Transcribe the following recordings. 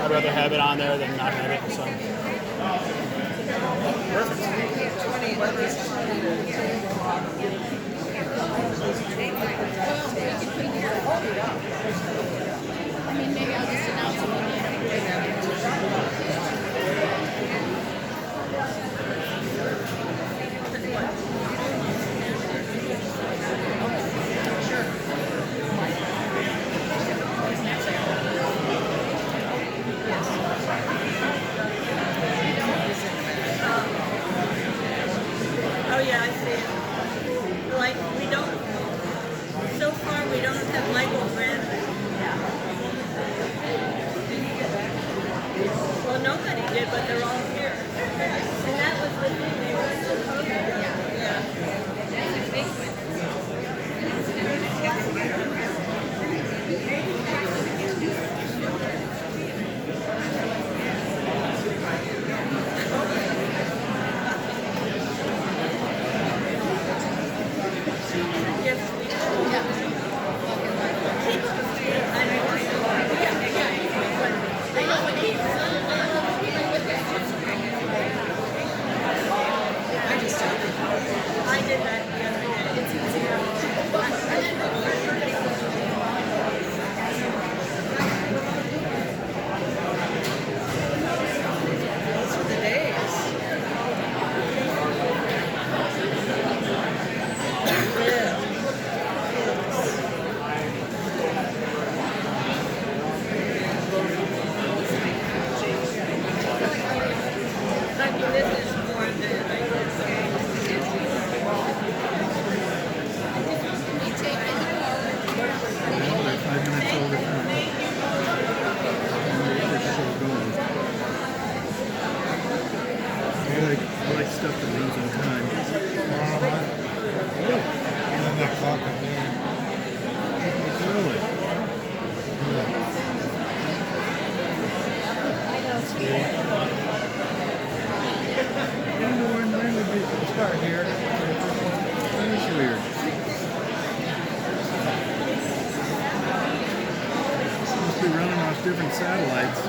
I'd rather have it on there than not have it. So. I mean, maybe I'll just announce it when Oh yeah, I see it. Like we don't. So far, we don't have Michael Brandon. Well, nobody did, but they're all here. And that was the thing they were supposed to. Yeah. I did that the other day. Those are the days. I mean, this is more than I could say. we take in the car. Well, they're 5 minutes over time. I like stuff that runs on time. And then that clock at the end. Really? When would we start here? That is weird. Must be running off different satellites.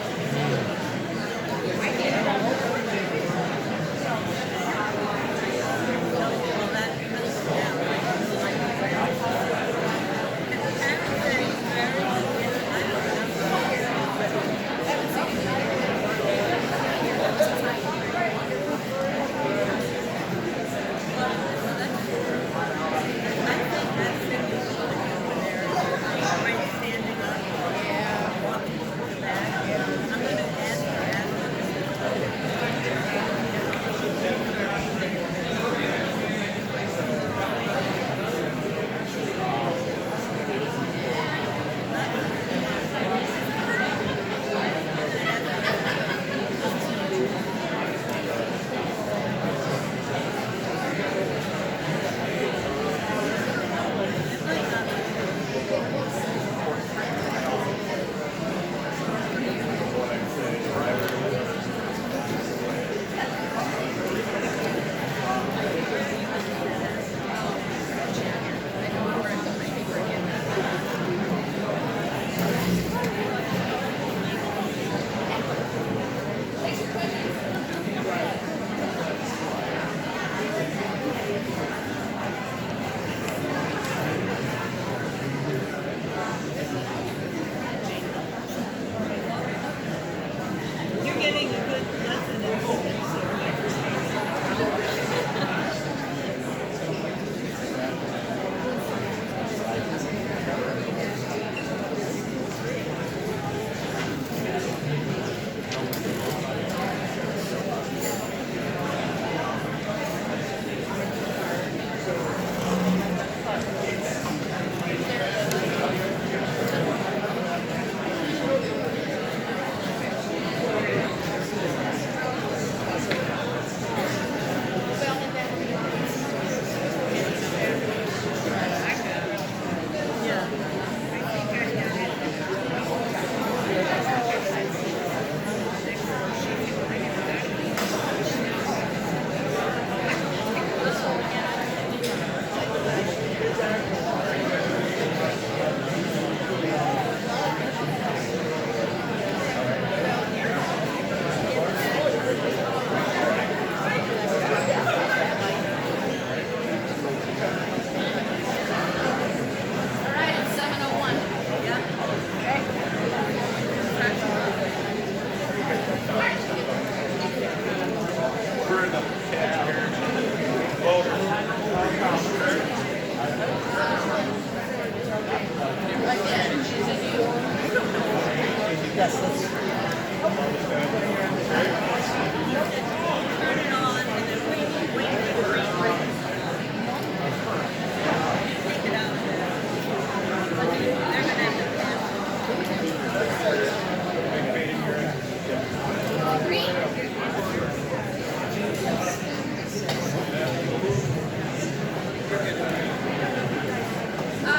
Yes, let's. Turn it on and then wait for the green light. Take it out of there. They're gonna have to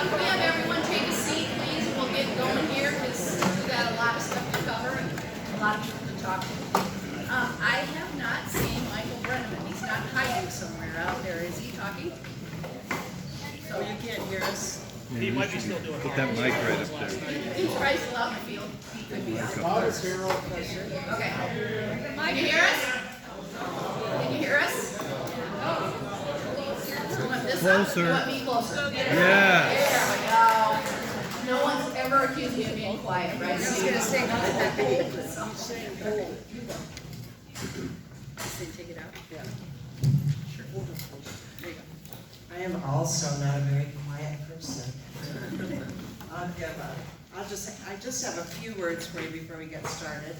Can we have everyone take a seat, please? We'll get going here because we've got a lot of stuff to cover and a lot of people to talk to. I have not seen Michael Vernon. He's not hiding somewhere out there. Is he talking? So you can't hear us. He might be still doing Put that mic right up there. He's probably still out in the field. He could be out. Okay. Can you hear us? Can you hear us? You want this up? Closer. You want me closer? Yes. There we go. No one's ever accused me of being quiet, right? Say take it out. Yeah. Sure. There you go. I am also not a very quiet person. I just have a few words for you before we get started.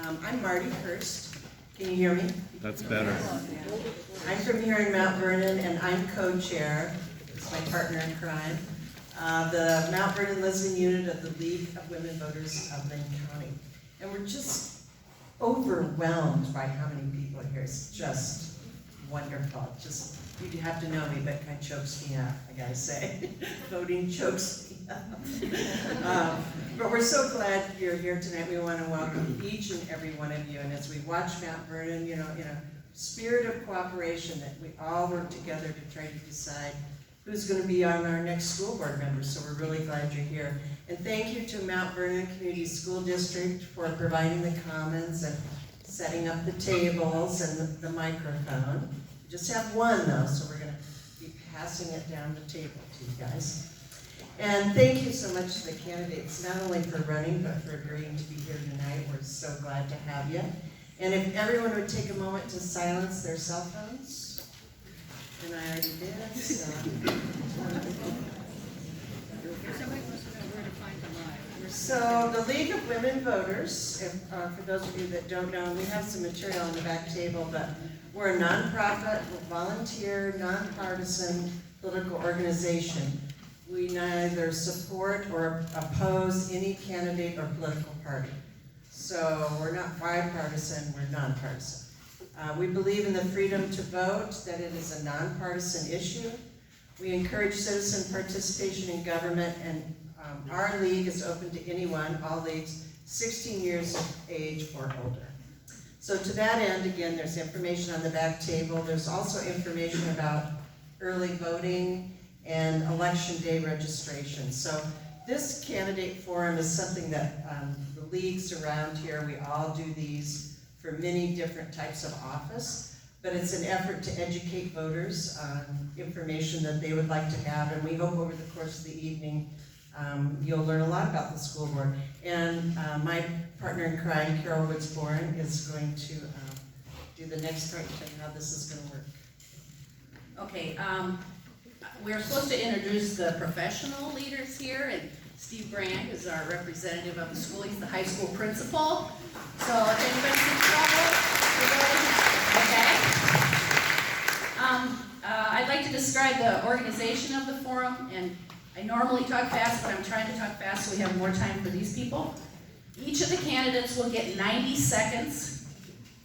I'm Marty Hurst. Can you hear me? That's better. I'm from here in Mount Vernon, and I'm co-chair. It's my partner in crime. The Mount Vernon Lesbian Unit of the League of Women Voters of Lynn County. And we're just overwhelmed by how many people are here. It's just wonderful. Just, you have to know me, but it kind of chokes me up, I gotta say. Voting chokes me up. But we're so glad you're here tonight. We want to welcome each and every one of you. And as we watch Mount Vernon, in a spirit of cooperation, that we all work together to try to decide who's going to be on our next school board members. So we're really glad you're here. And thank you to Mount Vernon Community School District for providing the commons and setting up the tables and the microphone. We just have one though, so we're going to be passing it down the table to you guys. And thank you so much to the candidates, not only for running, but for agreeing to be here tonight. We're so glad to have you. And if everyone would take a moment to silence their cell phones. And I already did, so. Somebody wants to know where to find the live. So the League of Women Voters, for those of you that don't know, we have some material on the back table, but we're a nonprofit, volunteer, nonpartisan political organization. We neither support or oppose any candidate or political party. So we're not bipartisan, we're nonpartisan. We believe in the freedom to vote, that it is a nonpartisan issue. We encourage citizen participation in government, and our league is open to anyone, all leagues, 16 years of age or older. So to that end, again, there's information on the back table. There's also information about early voting and election day registration. So this candidate forum is something that the leagues around here, we all do these for many different types of office, but it's an effort to educate voters on information that they would like to have, and we hope over the course of the evening you'll learn a lot about the school board. And my partner in crime, Carol Woods-Bourne, is going to do the next part and tell you how this is going to work. Okay, we're supposed to introduce the professional leaders here, and Steve Brand is our representative of the school. He's the high school principal. So if anybody's in trouble, okay. I'd like to describe the organization of the forum, and I normally talk fast, but I'm trying to talk fast so we have more time for these people. Each of the candidates will get 90 seconds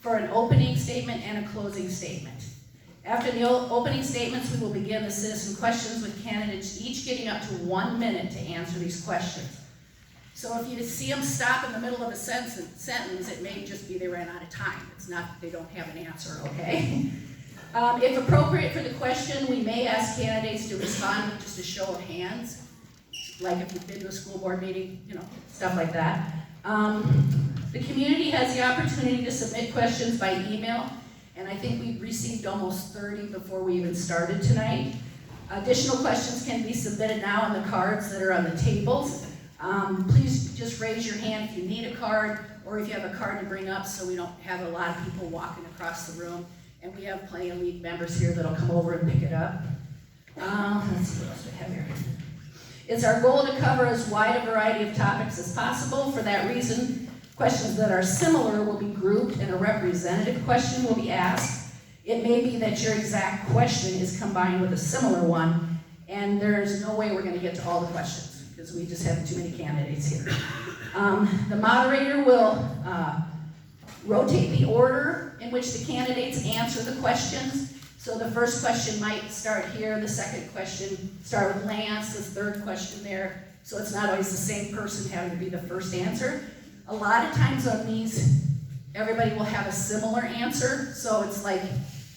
for an opening statement and a closing statement. After the opening statements, we will begin the citizen questions with candidates each getting up to 1 minute to answer these questions. So if you see them stop in the middle of a sentence, it may just be they ran out of time. It's not that they don't have an answer, okay? If appropriate for the question, we may ask candidates to respond with just a show of hands, like if you've been to a school board meeting, stuff like that. The community has the opportunity to submit questions by email, and I think we've received almost 30 before we even started tonight. Additional questions can be submitted now on the cards that are on the tables. Please just raise your hand if you need a card, or if you have a card to bring up so we don't have a lot of people walking across the room. And we have plenty of league members here that'll come over and pick it up. Let's see what else we have here. It's our goal to cover as wide a variety of topics as possible. For that reason, questions that are similar will be grouped and a representative question will be asked. It may be that your exact question is combined with a similar one, and there's no way we're going to get to all the questions because we just have too many candidates here. The moderator will rotate the order in which the candidates answer the questions. So the first question might start here, the second question start with Lance, the third question there. So it's not always the same person having to be the first answer. A lot of times on these, everybody will have a similar answer. So it's like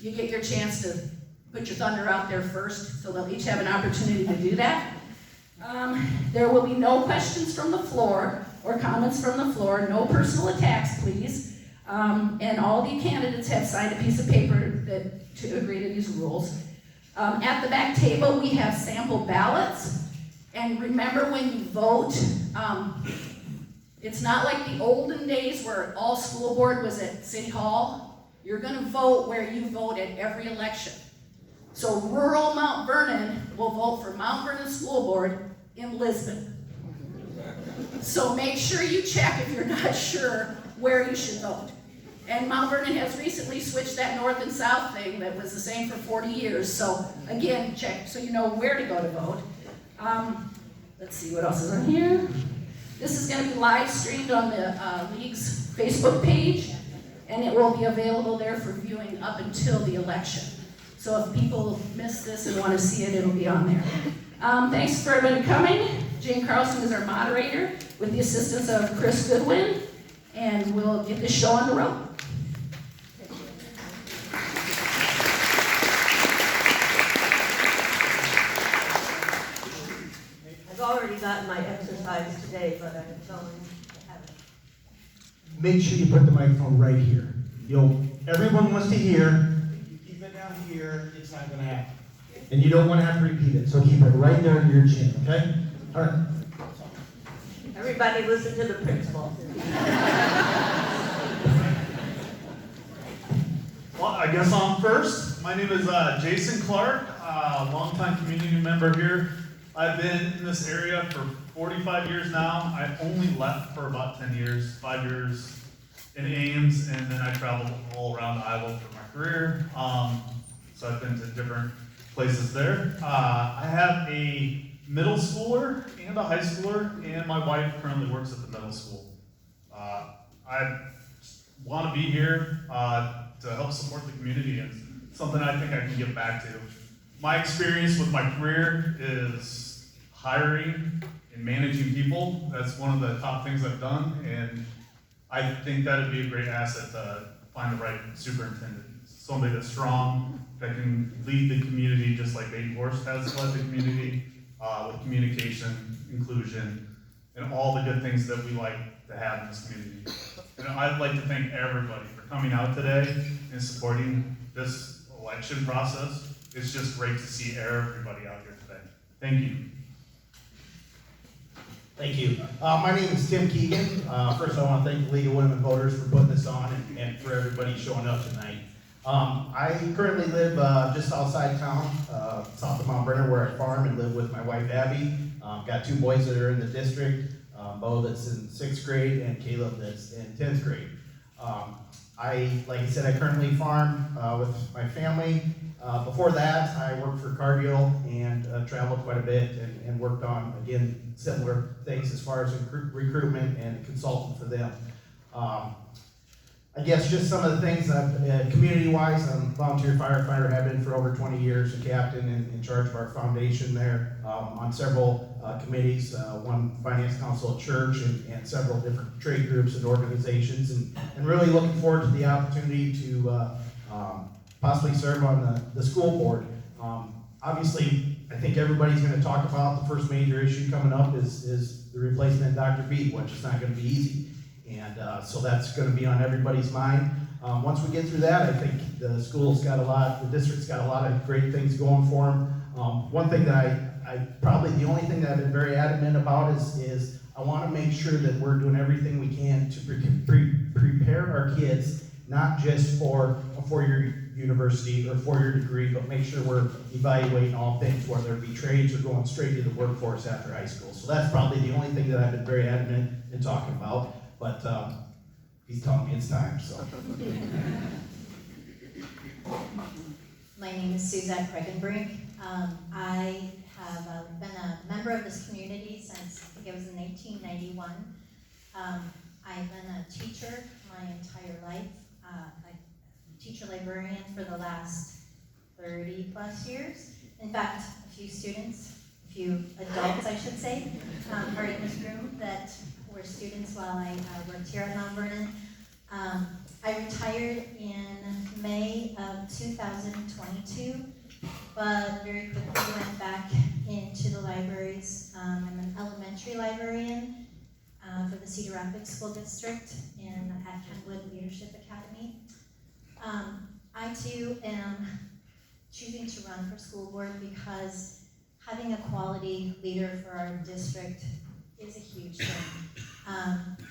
you get your chance to put your thunder out there first. So they'll each have an opportunity to do that. There will be no questions from the floor or comments from the floor. No personal attacks, please. And all the candidates have signed a piece of paper to agree to these rules. At the back table, we have sample ballots. And remember when you vote, it's not like the olden days where all school board was at City Hall. You're going to vote where you vote at every election. So rural Mount Vernon will vote for Mount Vernon School Board in Lisbon. So make sure you check if you're not sure where you should vote. And Mount Vernon has recently switched that north and south thing that was the same for 40 years. So again, check so you know where to go to vote. Let's see what else is on here. This is going to be live streamed on the League's Facebook page, and it will be available there for viewing up until the election. So if people miss this and want to see it, it'll be on there. Thanks for everybody coming. Jane Carlson is our moderator with the assistance of Chris Goodwin, and we'll get this show on the road. I've already gotten my exercise today, but I'm going to have it. Make sure you put the microphone right here. Everyone wants to hear. If you keep it down here, it's not going to happen. And you don't want to have to repeat it, so keep it right there in your chin, okay? All right. Everybody listen to the principal. Well, I guess I'm first. My name is Jason Clark, longtime community member here. I've been in this area for 45 years now. I only left for about 10 years, 5 years in Ames, and then I traveled all around Iowa for my career. So I've been to different places there. I have a middle schooler and a high schooler, and my wife currently works at the middle school. I want to be here to help support the community and something I think I can give back to. My experience with my career is hiring and managing people. That's one of the top things I've done, and I think that would be a great asset to find the right superintendent. Somebody that's strong, that can lead the community just like Baden Forest has led the community, with communication, inclusion, and all the good things that we like to have in this community. And I'd like to thank everybody for coming out today and supporting this election process. It's just great to see everybody out here today. Thank you. Thank you. My name is Tim Keegan. First, I want to thank the League of Women Voters for putting this on and for everybody showing up tonight. I currently live just outside town, south of Mount Vernon, where I farm and live with my wife Abby. Got 2 boys that are in the district, Bo that's in 6th grade and Caleb that's in 10th grade. Like I said, I currently farm with my family. Before that, I worked for Cargill and traveled quite a bit and worked on, again, similar things as far as recruitment and consultant for them. I guess just some of the things, community-wise, I'm a volunteer firefighter, have been for over 20 years, a captain in charge of our foundation there, on several committees, one finance council at church and several different trade groups and organizations, and really looking forward to the opportunity to possibly serve on the school board. Obviously, I think everybody's going to talk about the first major issue coming up is the replacement of Dr. B, which is not going to be easy. And so that's going to be on everybody's mind. Once we get through that, I think the school's got the district's got a lot of great things going for them. One thing that probably the only thing that I've been very adamant about is I want to make sure that we're doing everything we can to prepare our kids not just for a four-year university or four-year degree, but make sure we're evaluating all things, whether it be trades or going straight to the workforce after high school. So that's probably the only thing that I've been very adamant in talking about, but he's telling me it's time, so. My name is Suzette Kregenbrink. I have been a member of this community since, I think it was in 1991. I've been a teacher my entire life, a teacher librarian for the last 30 plus years. In fact, a few adults I should say, are in this room that were students while I worked here at Mount Vernon. I retired in May of 2022, but very quickly went back into the libraries. I'm an elementary librarian for the Cedar Rapids School District at Kenwood Leadership Academy. I too am choosing to run for school board because having a quality leader for our district is a huge thing.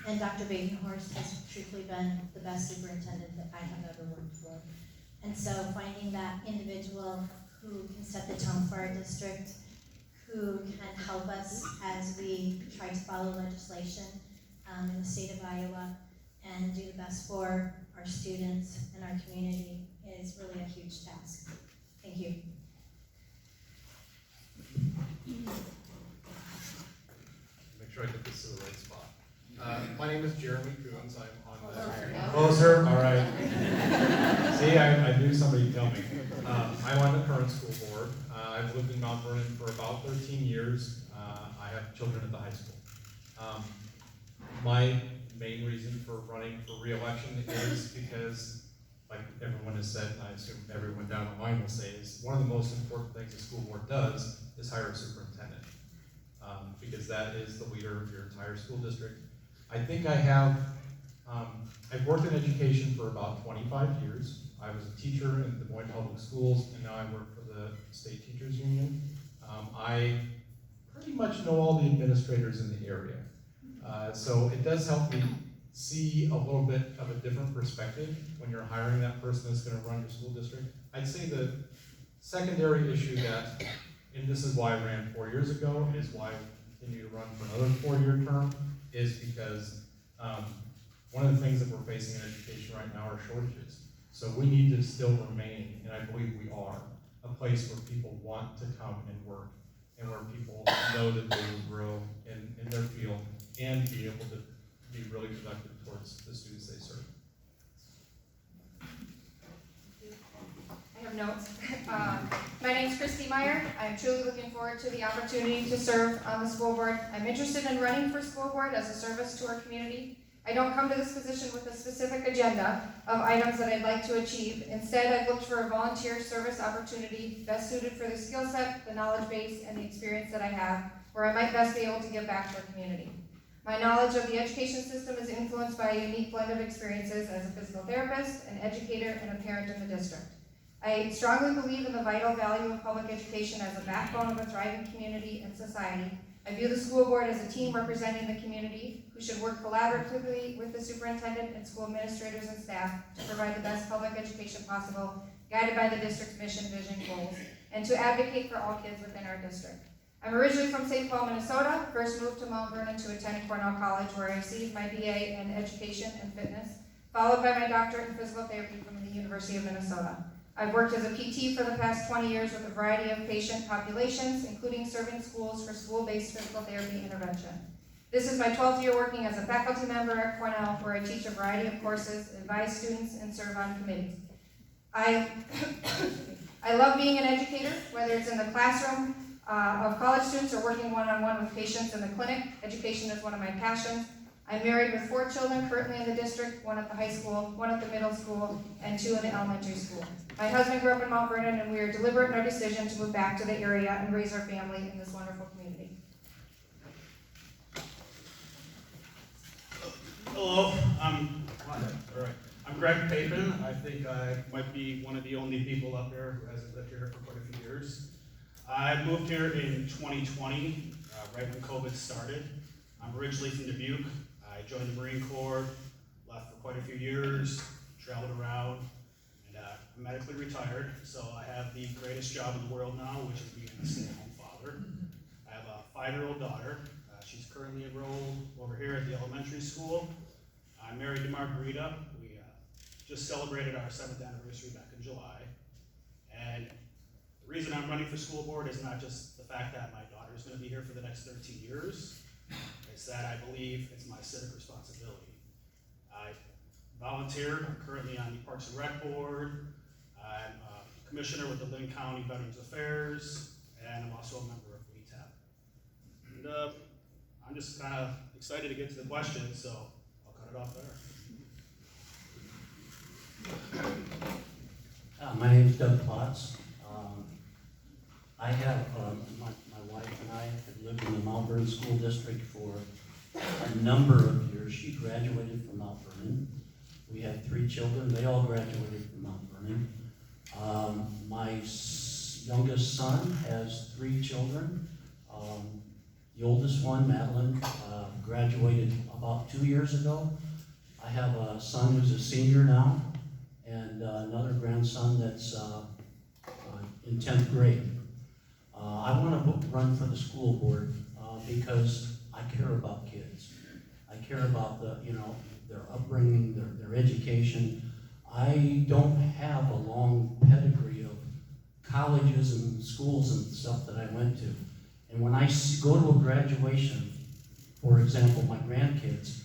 And Dr. Badenhorst has truthfully been the best superintendent that I have ever worked for. And so finding that individual who can set the tone for our district, who can help us as we try to follow legislation in the state of Iowa and do the best for our students and our community is really a huge task. Thank you. Make sure I get this to the right spot. My name is Jeremy Coons. I'm on the Closer. All right. See, I knew somebody would tell me. I'm on the current school board. I've lived in Mount Vernon for about 13 years. I have children at the high school. My main reason for running for re-election is because, like everyone has said, and I assume everyone down the line will say, is one of the most important things the school board does is hire a superintendent. Because that is the leader of your entire school district. I think I have, I've worked in education for about 25 years. I was a teacher in Des Moines Public Schools, and now I work for the State Teachers Union. I pretty much know all the administrators in the area. So it does help me see a little bit of a different perspective when you're hiring that person that's gonna run your school district. I'd say the secondary issue that, and this is why I ran 4 years ago, is why I continue to run for another 4-year term, is because one of the things that we're facing in education right now are shortages. So we need to still remain, and I believe we are, a place where people want to come and work, and where people know that they will grow in their field and be able to be really productive towards the students they serve. I have notes. My name is Christy Meyer. I'm truly looking forward to the opportunity to serve on the school board. I'm interested in running for school board as a service to our community. I don't come to this position with a specific agenda of items that I'd like to achieve. Instead, I've looked for a volunteer service opportunity best suited for the skill set, the knowledge base, and the experience that I have, where I might best be able to give back to our community. My knowledge of the education system is influenced by a unique blend of experiences as a physical therapist, an educator, and a parent in the district. I strongly believe in the vital value of public education as a backbone of a thriving community and society. I view the school board as a team representing the community who should work collaboratively with the superintendent and school administrators and staff to provide the best public education possible, guided by the district's mission, vision, goals, and to advocate for all kids within our district. I'm originally from St. Paul, Minnesota, first moved to Mount Vernon to attend Cornell College, where I received my BA in education and fitness, followed by my doctorate in physical therapy from the University of Minnesota. I've worked as a PT for the past 20 years with a variety of patient populations, including serving schools for school-based physical therapy intervention. This is my 12th year working as a faculty member at Cornell, where I teach a variety of courses, advise students, and serve on committees. I love being an educator, whether it's in the classroom of college students or working one-on-one with patients in the clinic. Education is one of my passions. I'm married with 4 children currently in the district, 1 at the high school, 1 at the middle school, and 2 in the elementary school. My husband grew up in Mount Vernon, and we are deliberate in our decision to move back to the area and raise our family in this wonderful community. Hello, I'm Greg Papin. I think I might be one of the only people up there who hasn't lived here for quite a few years. I moved here in 2020, right when COVID started. I'm originally from Dubuque. I joined the Marine Corps, left for quite a few years, traveled around, and I'm medically retired, so I have the greatest job in the world now, which is being a stay-at-home father. I have a 5-year-old daughter. She's currently enrolled over here at the elementary school. I'm married to Margarita. We just celebrated our 7th anniversary back in July. And the reason I'm running for school board is not just the fact that my daughter is going to be here for the next 13 years. It's that I believe it's my civic responsibility. I volunteer. I'm currently on the Parks and Rec Board. I'm a commissioner with the Lynn County Veterans Affairs, and I'm also a member of WETAP. And I'm just kind of excited to get to the questions, so I'll cut it off there. My name is Doug Potts. I have, my wife and I have lived in the Mount Vernon School District for a number of years. She graduated from Mount Vernon. We have 3 children. They all graduated from Mount Vernon. My youngest son has 3 children. The oldest one, Madeline, graduated about 2 years ago. I have a son who's a senior now, and another grandson that's in 10th grade. I want to run for the school board because I care about kids. I care about their upbringing, their education. I don't have a long pedigree of colleges and schools and stuff that I went to. And when I go to a graduation, for example, my grandkids,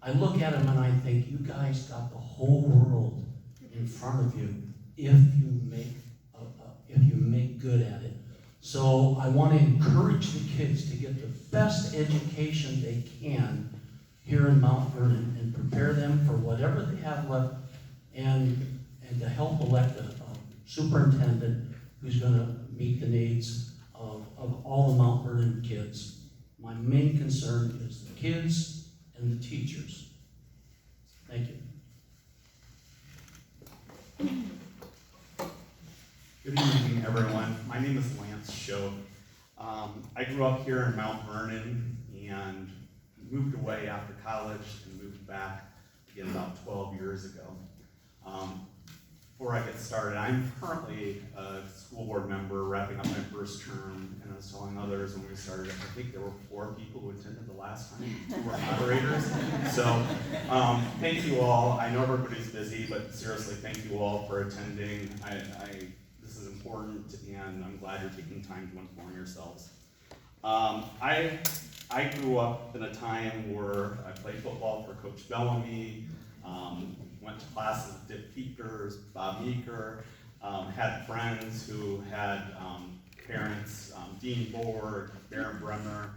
I look at them and I think, you guys got the whole world in front of you if you make good at it. So I want to encourage the kids to get the best education they can here in Mount Vernon and prepare them for whatever they have left, and to help elect a superintendent who's going to meet the needs of all the Mount Vernon kids. My main concern is the kids and the teachers. Thank you. Good evening, everyone. My name is Lance Shope. I grew up here in Mount Vernon and moved away after college and moved back again about 12 years ago. Before I get started, I'm currently a school board member wrapping up my first term, and I was telling others when we started, I think there were 4 people who attended the last time who were moderators. So thank you all. I know everybody's busy, but seriously, thank you all for attending. This is important, and I'm glad you're taking time to inform yourselves. I grew up in a time where I played football for Coach Bellamy, went to classes with Dick Peekers, Bob Meeker, had friends who had parents, Dean Borg, Baron Bremner.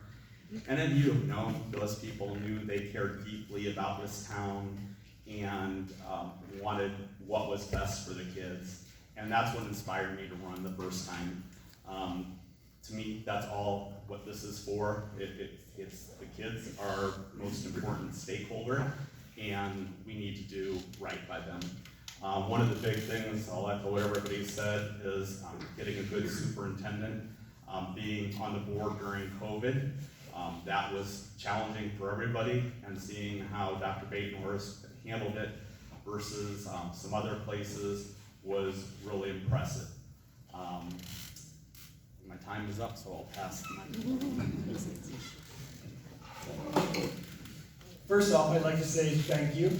Any of you have known those people, knew they cared deeply about this town and wanted what was best for the kids. And that's what inspired me to run the first time. To me, that's all what this is for. It's the kids are our most important stakeholder, and we need to do right by them. One of the big things, I'll echo what everybody said, is getting a good superintendent. Being on the board during COVID, that was challenging for everybody, and seeing how Dr. Baton-Norris handled it versus some other places was really impressive. My time is up, so I'll pass the microphone. First off, I'd like to say thank you.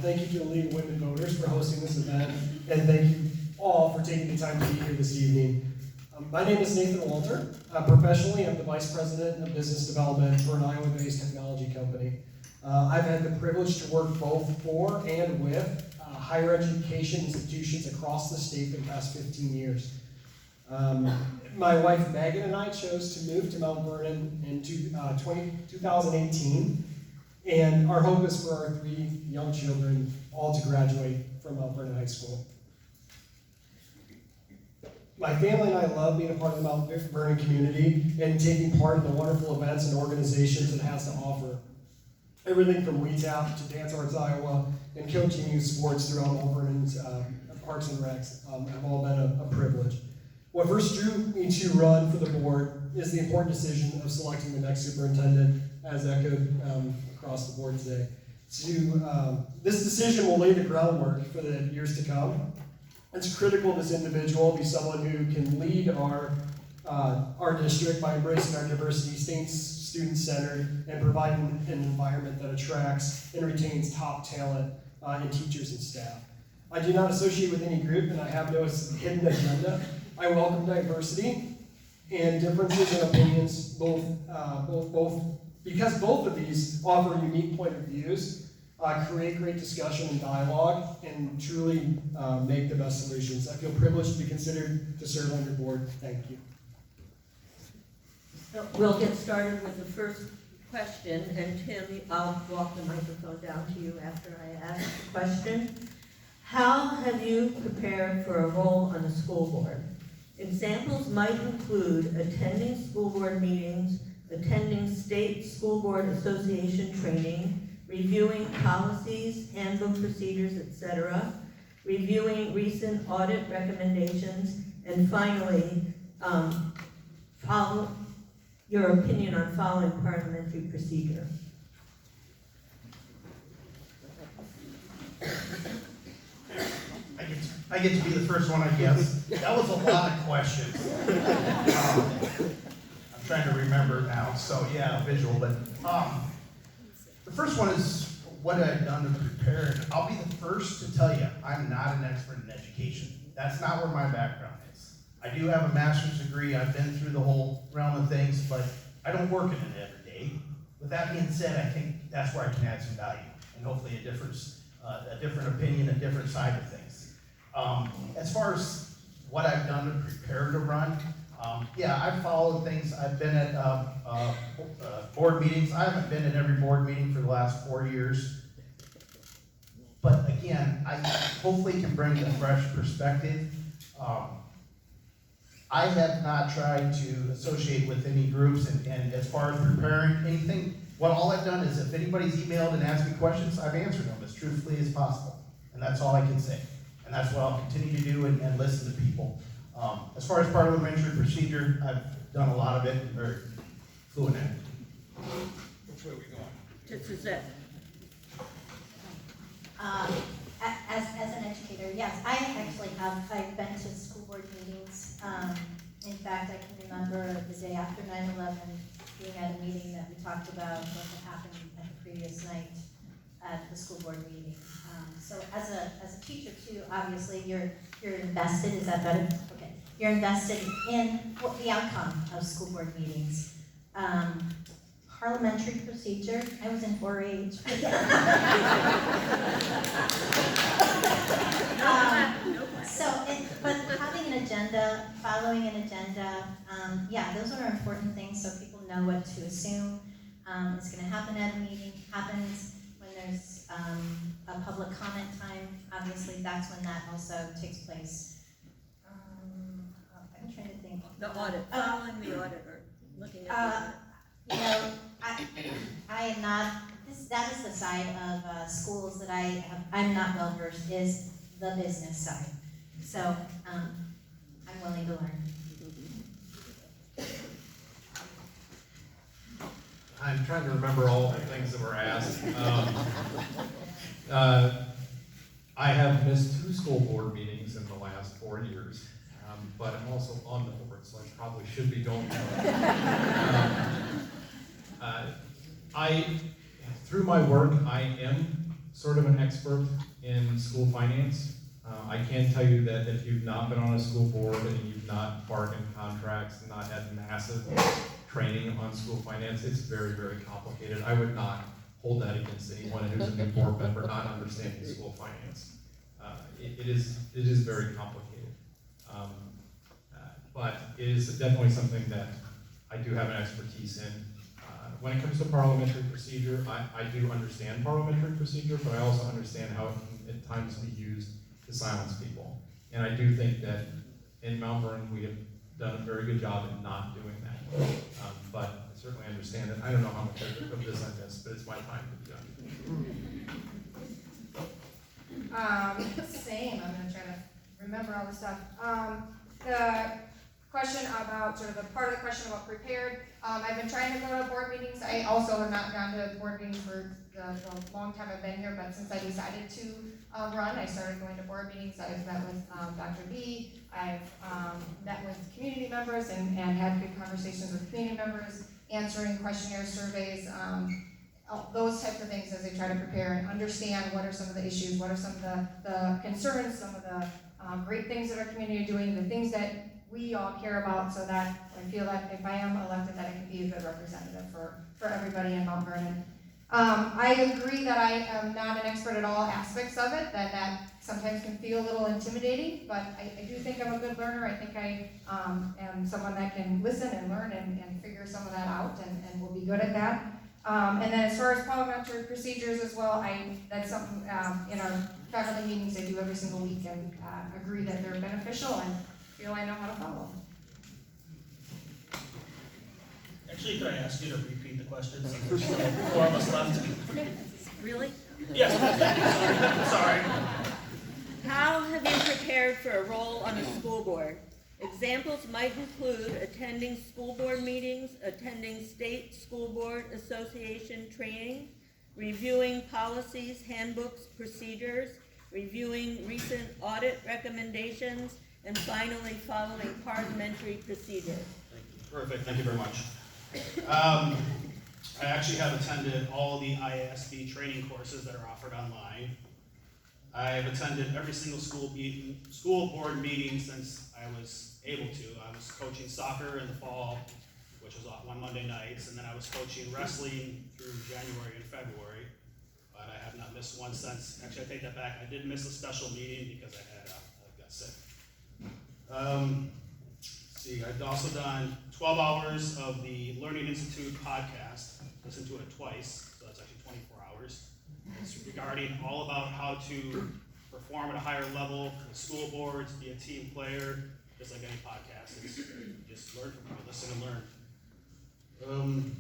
Thank you to the League of Women Voters for hosting this event, and thank you all for taking the time to be here this evening. My name is Nathan Walter. Professionally, I'm the Vice President of Business Development for an Iowa-based technology company. I've had the privilege to work both for and with higher education institutions across the state for the past 15 years. My wife Megan and I chose to move to Mount Vernon in 2018, and our hope is for our 3 young children all to graduate from Mount Vernon High School. My family and I love being a part of the Mount Vernon community and taking part in the wonderful events and organizations it has to offer. Everything from WETAP to Dance Arts Iowa and coaching youth sports throughout Mount Vernon's Parks and Recs have all been a privilege. What first drew me to run for the board is the important decision of selecting the next superintendent, as echoed across the board today. This decision will lay the groundwork for the years to come. It's critical this individual be someone who can lead our district by embracing our diversity, staying student-centered, and providing an environment that attracts and retains top talent in teachers and staff. I do not associate with any group, and I have no hidden agenda. I welcome diversity and differences in opinions, because both of these offer a unique point of views, create great discussion and dialogue, and truly make the best solutions. I feel privileged to be considered to serve on your board. Thank you. So we'll get started with the first question, and Tim, I'll walk the microphone down to you after I ask the question. How have you prepared for a role on the school board? Examples might include attending school board meetings, attending state school board association training, reviewing policies, handbook procedures, etc., reviewing recent audit recommendations, and finally, follow your opinion on following parliamentary procedure. I get to be the first one, I guess. That was a lot of questions. I'm trying to remember now, so yeah, visual, but the first one is what I've done to prepare. I'll be the first to tell you, I'm not an expert in education. That's not where my background is. I do have a master's degree, I've been through the whole realm of things, but I don't work in it every day. With that being said, I think that's where I can add some value, and hopefully a different opinion, a different side of things. As far as what I've done to prepare to run, yeah, I've followed things. I've been at board meetings. I haven't been at every board meeting for the last 4 years. But again, I hopefully can bring a fresh perspective. I have not tried to associate with any groups, and as far as preparing anything, all I've done is if anybody's emailed and asked me questions, I've answered them as truthfully as possible. And that's all I can say. And that's what I'll continue to do and listen to people. As far as parliamentary procedure, I've done a lot of it and very fluent in it. Which way are we going? This is it. As an educator, yes, I actually have. I've been to school board meetings. In fact, I can remember the day after 9/11 being at a meeting that we talked about what had happened at the previous night at the school board meeting. So as a teacher too, obviously you're invested. Is that better? Okay. You're invested in the outcome of school board meetings. Parliamentary procedure. I was in 4-H. But having an agenda, following an agenda, yeah, those are important things so people know what to assume. It's going to happen at a meeting. Happens when there's a public comment time. Obviously, that's when that also takes place. I'm trying to think. The audit, following the audit, or looking at the audit. You know, I am not. That is the side of schools that I'm not well versed. Is the business side. So I'm willing to learn. I'm trying to remember all the things that were asked. I have missed 2 school board meetings in the last 4 years, but I'm also on the board, so I probably should be going to through my work, I am sort of an expert in school finance. I can tell you that if you've not been on a school board and you've not bargained contracts and not had massive training on school finance, it's very, very complicated. I would not hold that against anyone who's a new board member not understanding school finance. It is very complicated. But it is definitely something that I do have an expertise in. When it comes to parliamentary procedure, I do understand parliamentary procedure, but I also understand how it can at times be used to silence people. And I do think that in Mount Vernon, we have done a very good job in not doing that. But I certainly understand it. I don't know how much of this I missed, but it's my time to be done. Same, I'm gonna try to remember all the stuff. question about, sort of the part of the question about prepared. I've been trying to go to board meetings. I also have not gone to board meetings for the long time I've been here, but since I decided to run, I started going to board meetings. I've met with Dr. B. I've met with community members and had good conversations with community members, answering questionnaire surveys, those types of things as I try to prepare and understand what are some of the issues, what are some of the concerns, some of the great things that our community are doing, the things that we all care about, so that I feel that if I am elected, that I can be a good representative for everybody in Mount Vernon. I agree that I am not an expert at all aspects of it, that sometimes can feel a little intimidating, but I do think I'm a good learner. I think I am someone that can listen and learn and figure some of that out and will be good at that. And then as far as parliamentary procedures as well, that's something in our faculty meetings I do every single week, and agree that they're beneficial and feel I know how to follow. Actually, could I ask you to repeat the question since there's still 4 of us left? Really? Yes. Sorry. How have you prepared for a role on a school board? Examples might include attending school board meetings, attending state school board association training, reviewing policies, handbooks, procedures, reviewing recent audit recommendations, and finally following parliamentary procedures. Perfect, thank you very much. I actually have attended all the IASB training courses that are offered online. I have attended every single school board meeting since I was able to. I was coaching soccer in the fall, which was on Monday nights, and then I was coaching wrestling through January and February, but I have not missed one since. Actually, I take that back. I did miss a special meeting because I got sick. See, I've also done 12 hours of the Learning Institute podcast, listened to it twice, so that's actually 24 hours. It's regarding all about how to perform at a higher level with school boards, be a team player, just like any podcast. It's just learn from people, listen and learn.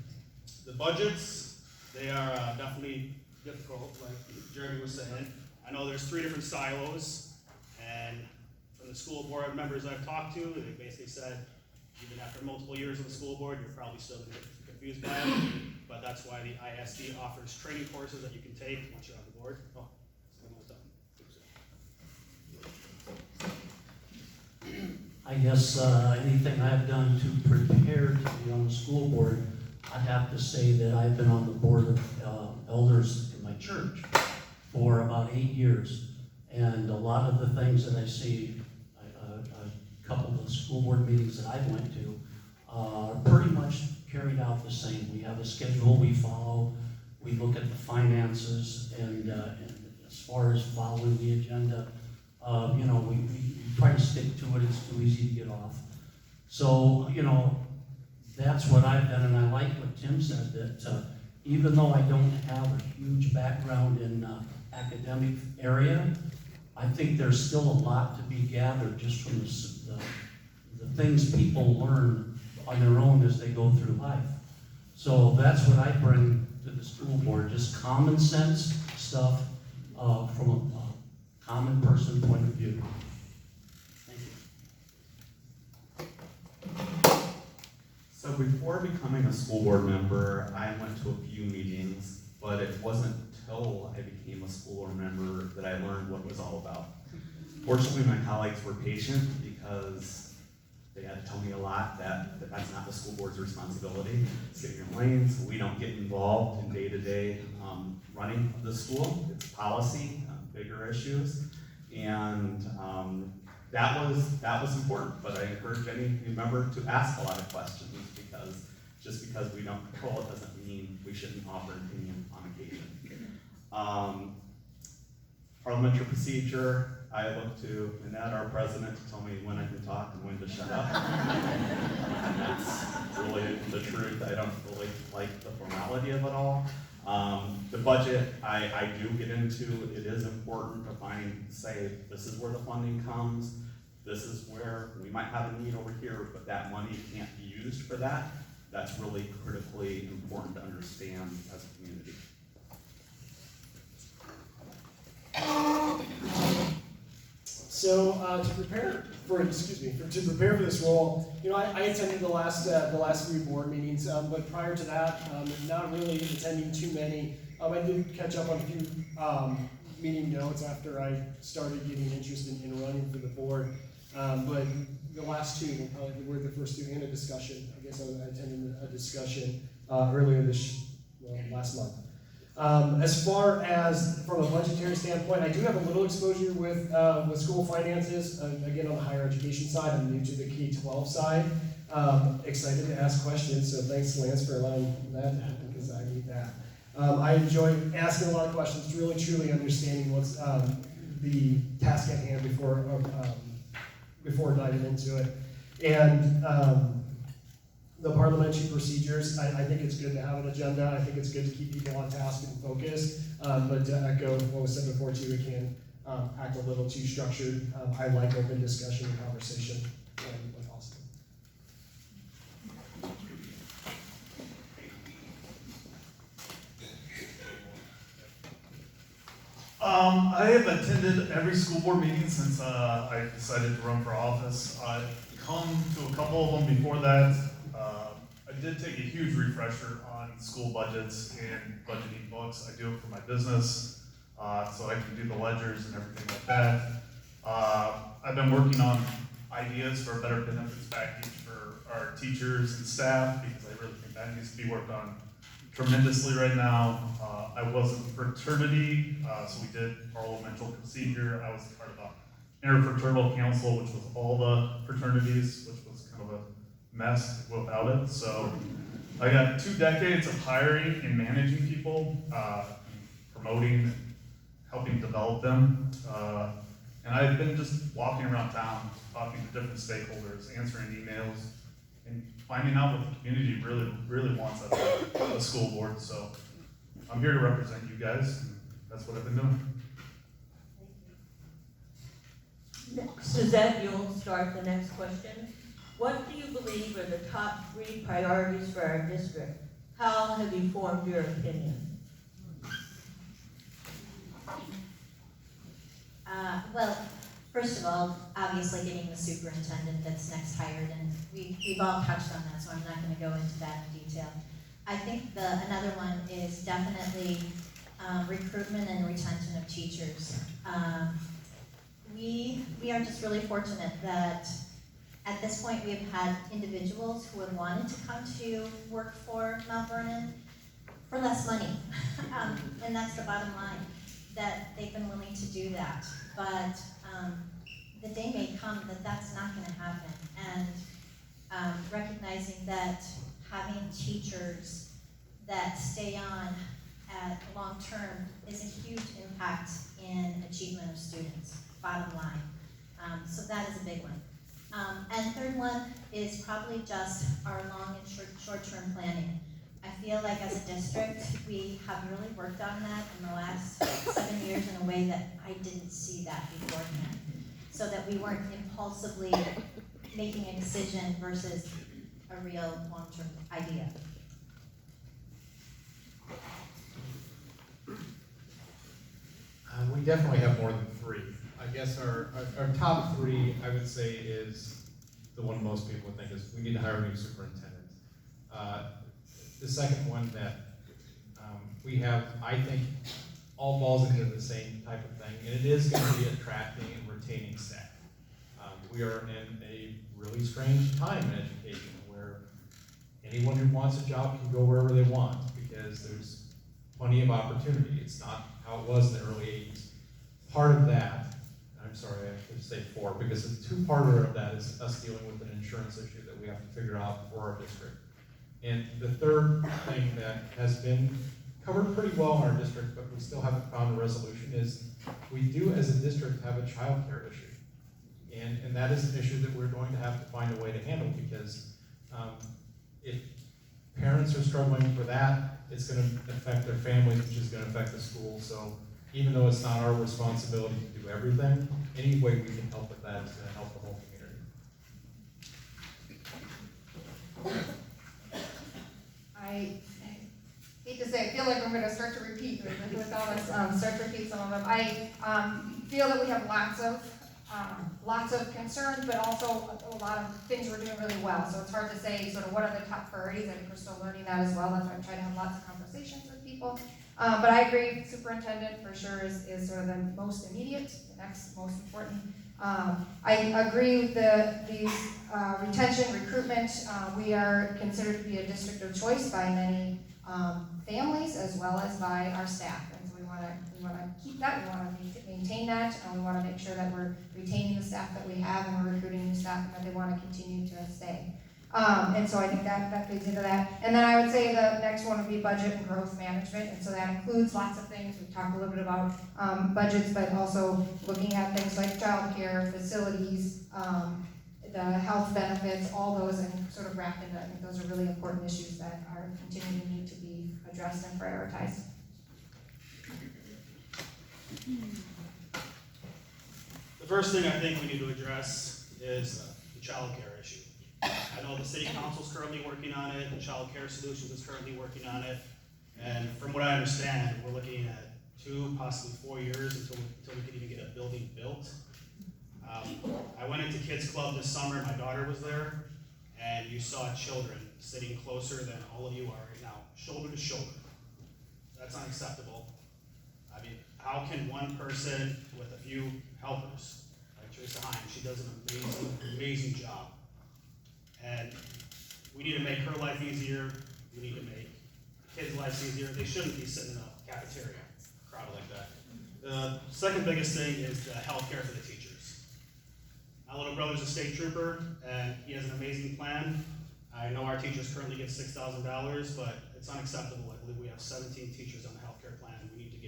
The budgets, they are definitely difficult, like Jeremy was saying. I know there's 3 different silos, and from the school board members I've talked to, they basically said, even after multiple years on the school board, you're probably still going to get confused by it. But that's why the ISD offers training courses that you can take once you're on the board. Oh, I guess anything I've done to prepare to be on the school board, I'd have to say that I've been on the board of elders in my church for about 8 years. And a lot of the things that I see, a couple of the school board meetings that I went to, are pretty much carried out the same. We have a schedule we follow, we look at the finances, and as far as following the agenda, we try to stick to it. It's too easy to get off. So, that's what I've done, and I like what Tim said, that even though I don't have a huge background in academic area, I think there's still a lot to be gathered just from the things people learn on their own as they go through life. So that's what I bring to the school board, just common sense stuff from a common person point of view. So before becoming a school board member, I went to a few meetings, but it wasn't until I became a school board member that I learned what it was all about. Fortunately, my colleagues were patient because they had to tell me a lot that that's not the school board's responsibility. It's get your lanes. We don't get involved in day-to-day running of the school. It's policy, bigger issues, and that was important. But I encourage any new member to ask a lot of questions, because just because we don't control it doesn't mean we shouldn't offer an opinion on occasion. Parliamentary procedure, I look to Annette, our president, to tell me when I can talk and when to shut up. And that's really the truth. I don't really like the formality of it all. The budget, I do get into. It is important to say, this is where the funding comes. This is where we might have a need over here, but that money can't be used for that. That's really critically important to understand as a community. So to prepare for this role, I attended the last few board meetings, but prior to that, not really attending too many. I did catch up on a few meeting notes after I started getting interested in running for the board. But the last two probably were the first two in a discussion. I guess I attended a discussion earlier last month. As far as from a budgetary standpoint, I do have a little exposure with school finances. Again, on the higher education side, I'm new to the K-12 side. Excited to ask questions, so thanks, Lance, for allowing that to happen, because I need that. I enjoy asking a lot of questions, really truly understanding what's the task at hand before diving into it. And the parliamentary procedures, I think it's good to have an agenda. I think it's good to keep people on task and focused. But to echo what was said before too, it can act a little too structured. I like open discussion and conversation when possible. I have attended every school board meeting since I decided to run for office. I've come to a couple of them before that. I did take a huge refresher on school budgets and budgeting books. I do it for my business, so I can do the ledgers and everything like that. I've been working on ideas for a better benefits package for our teachers and staff, because I really think that needs to be worked on tremendously right now. I was in a fraternity, so we did parliamentary procedure. I was part of the interfraternal council, which was all the fraternities, which was kind of a mess without it. So I got 2 decades of hiring and managing people, promoting, helping develop them. And I've been just walking around town, talking to different stakeholders, answering emails, and finding out what the community really wants out of the school board. So I'm here to represent you guys, and that's what I've been doing. Suzette, you'll start the next question. What do you believe are the top 3 priorities for our district? How have you formed your opinion? Well, first of all, obviously getting the superintendent that's next hired, and we've all touched on that, so I'm not going to go into that in detail. I think another one is definitely recruitment and retention of teachers. We are just really fortunate that at this point we have had individuals who have wanted to come to work for Mount Vernon for less money, and that's the bottom line, that they've been willing to do that. But the day may come that that's not going to happen, and recognizing that having teachers that stay on at long term is a huge impact in achievement of students, bottom line. So that is a big one. And third one is probably just our long and short-term planning. I feel like as a district, we have really worked on that in the last 7 years in a way that I didn't see that beforehand. So that we weren't impulsively making a decision versus a real long-term idea. We definitely have more than 3. I guess our top 3, I would say, is the one most people would think is we need to hire a new superintendent. The second one that we have, I think, all falls into the same type of thing, and it is going to be attracting and retaining staff. We are in a really strange time in education where anyone who wants a job can go wherever they want because there's plenty of opportunity. It's not how it was in the early 80s. Part of that, I'm sorry, I should say 4, because the 2-parter of that is us dealing with an insurance issue that we have to figure out for our district. And the third thing that has been covered pretty well in our district, but we still haven't found a resolution, is we do as a district have a child care issue. And that is an issue that we're going to have to find a way to handle, because if parents are struggling for that, it's going to affect their families, which is going to affect the school. So even though it's not our responsibility to do everything, any way we can help with that is going to help the whole community. I hate to say, I feel like I'm going to start to repeat with all this, start to repeat some of them. I feel that we have lots of lots of concerns, but also a lot of things we're doing really well. So it's hard to say sort of what are the top priorities. I think we're still learning that as well. That's why I'm trying to have lots of conversations with people. But I agree, superintendent for sure is sort of the most immediate, the next most important. I agree with the retention, recruitment. We are considered to be a district of choice by many families as well as by our staff. And so we want to keep that, we want to maintain that, and we want to make sure that we're retaining the staff that we have and we're recruiting new staff and that they want to continue to stay. And so I think that feeds into that. And then I would say the next one would be budget and growth management. And so that includes lots of things. We've talked a little bit about budgets, but also looking at things like childcare, facilities, the health benefits, all those, and sort of wrapped into, I think those are really important issues that are continuing to need to be addressed and prioritized. The first thing I think we need to address is the child care issue. I know the city council is currently working on it, and Child Care Solutions is currently working on it, and from what I understand, we're looking at 2, possibly 4 years until we can even get a building built. I went into Kids Club this summer, my daughter was there, and you saw children sitting closer than all of you are right now, shoulder to shoulder. That's unacceptable. I mean, how can one person with a few helpers, like Teresa Hine, she does an amazing job. And we need to make her life easier, we need to make kids' lives easier. They shouldn't be sitting in a cafeteria, crowded like that. The second biggest thing is the health care for the teachers. My little brother's a state trooper, and he has an amazing plan. I know our teachers currently get $6,000, but it's unacceptable. I believe we have 17 teachers on the healthcare plan. We need to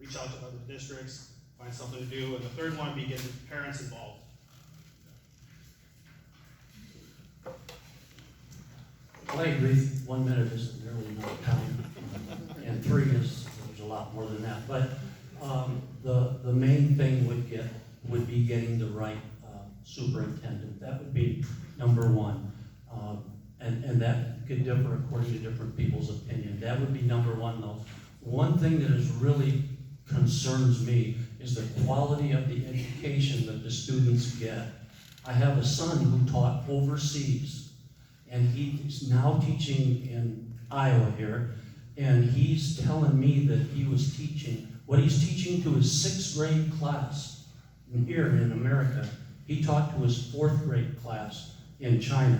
reach out to other districts, find something to do. And the third one would be getting parents involved. Well, I agree, 1 minute isn't nearly enough time, and 3 is, there's a lot more than that. But the main thing would be getting the right superintendent. That would be number 1. And that could differ according to different people's opinion. That would be number 1, though. One thing that is really concerns me is the quality of the education that the students get. I have a son who taught overseas, and he's now teaching in Iowa here, and he's telling me that he was teaching, what he's teaching to his 6th grade class here in America, he taught to his 4th grade class in China.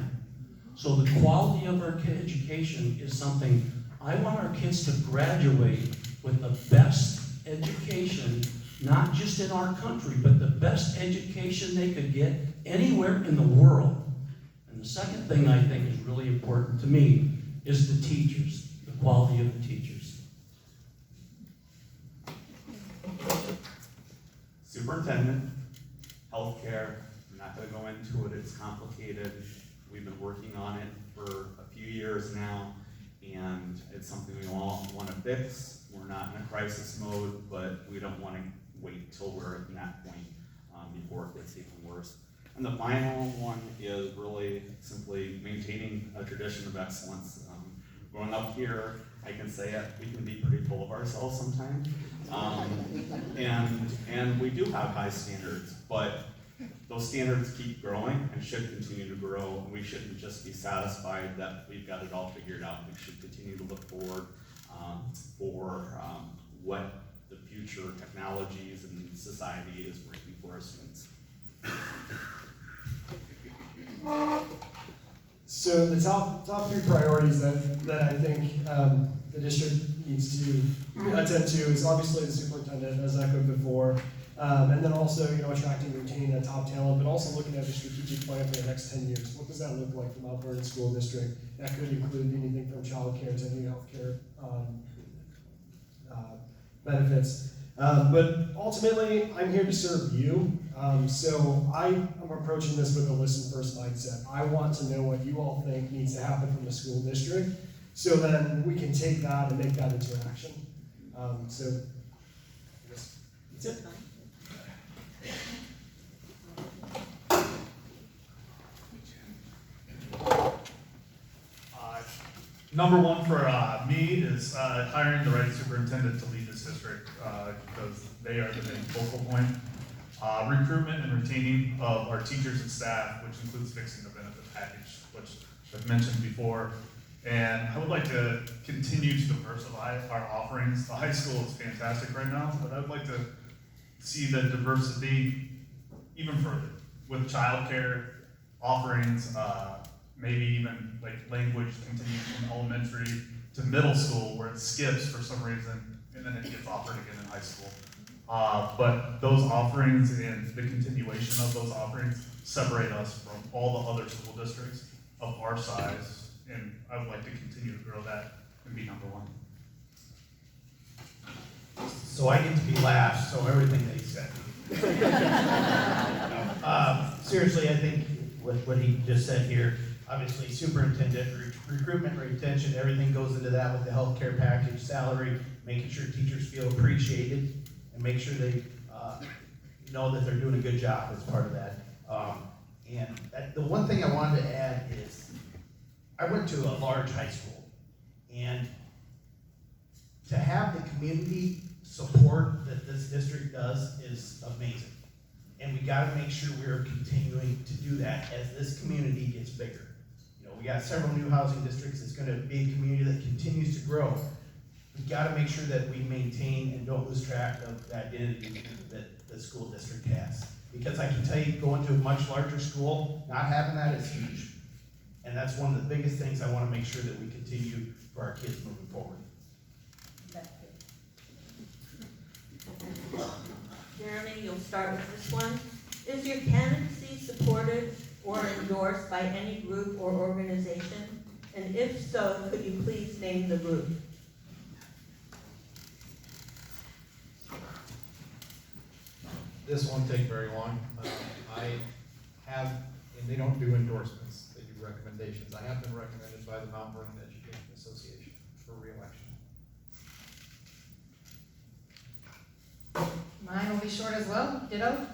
So the quality of our education is something, I want our kids to graduate with the best education, not just in our country, but the best education they could get anywhere in the world. And the second thing I think is really important to me is the teachers, the quality of the teachers. Superintendent, healthcare, I'm not going to go into it, it's complicated. We've been working on it for a few years now, and it's something we all want to fix. We're not in a crisis mode, but we don't want to wait till we're at that point before it gets even worse. And the final one is really simply maintaining a tradition of excellence. Growing up here, I can say it, we can be pretty full of ourselves sometimes. And we do have high standards, but those standards keep growing and should continue to grow, and we shouldn't just be satisfied that we've got it all figured out. We should continue to look forward for what the future technologies and society is bringing for our students. So the top 3 priorities that I think the district needs to attend to is obviously the superintendent, as echoed before, and then also attracting and retaining that top talent, but also looking at the strategic plan for the next 10 years. What does that look like for Mount Vernon School District? That could include anything from child care to new healthcare benefits. But ultimately, I'm here to serve you. So I am approaching this with a listen first mindset. I want to know what you all think needs to happen from the school district, so then we can take that and make that into action. So I guess that's it. Number 1 for me is hiring the right superintendent to lead this district because they are the main focal point. recruitment and retaining of our teachers and staff, which includes fixing the benefit package, which I've mentioned before. And I would like to continue to diversify our offerings. The high school is fantastic right now, but I would like to see the diversity even further with childcare offerings, maybe even like language continuing from elementary to middle school where it skips for some reason and then it gets offered again in high school. But those offerings and the continuation of those offerings separate us from all the other school districts of our size, and I would like to continue to grow that and be number one. So I get to be last, so everything that he said. Seriously, I think what he just said here, obviously superintendent, recruitment, retention, everything goes into that with the healthcare package, salary, making sure teachers feel appreciated, and make sure they know that they're doing a good job as part of that. The one thing I wanted to add is, I went to a large high school, and to have the community support that this district does is amazing. And we gotta make sure we're continuing to do that as this community gets bigger. You know, we got several new housing districts, it's gonna be a community that continues to grow. We gotta make sure that we maintain and don't lose track of the identity that the school district has. Because I can tell you, going to a much larger school, not having that is huge. And that's one of the biggest things I wanna make sure that we continue for our kids moving forward. Jeremy, you'll start with this one. Is your candidacy supported or endorsed by any group or organization? And if so, could you please name the group? This won't take very long. I have, and they don't do endorsements, they do recommendations. I have been recommended by the Mount Vernon Education Association for re-election. Mine will be short as well, ditto.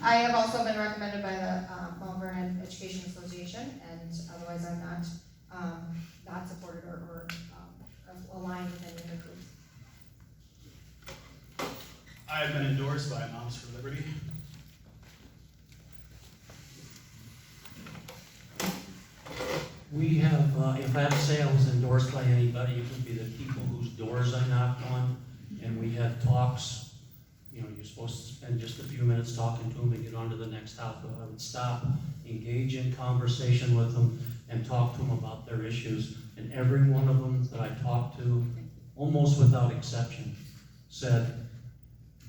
I have also been recommended by the Mount Vernon Education Association, and otherwise I'm not supported or aligned with any of the groups. I have been endorsed by Moms for Liberty. We have, if I have to say I was endorsed by anybody, it would be the people whose doors I knocked on, and we had talks. You know, you're supposed to spend just a few minutes talking to them and get on to the next house, but I would stop, engage in conversation with them, and talk to them about their issues. And every one of them that I talked to, almost without exception, said,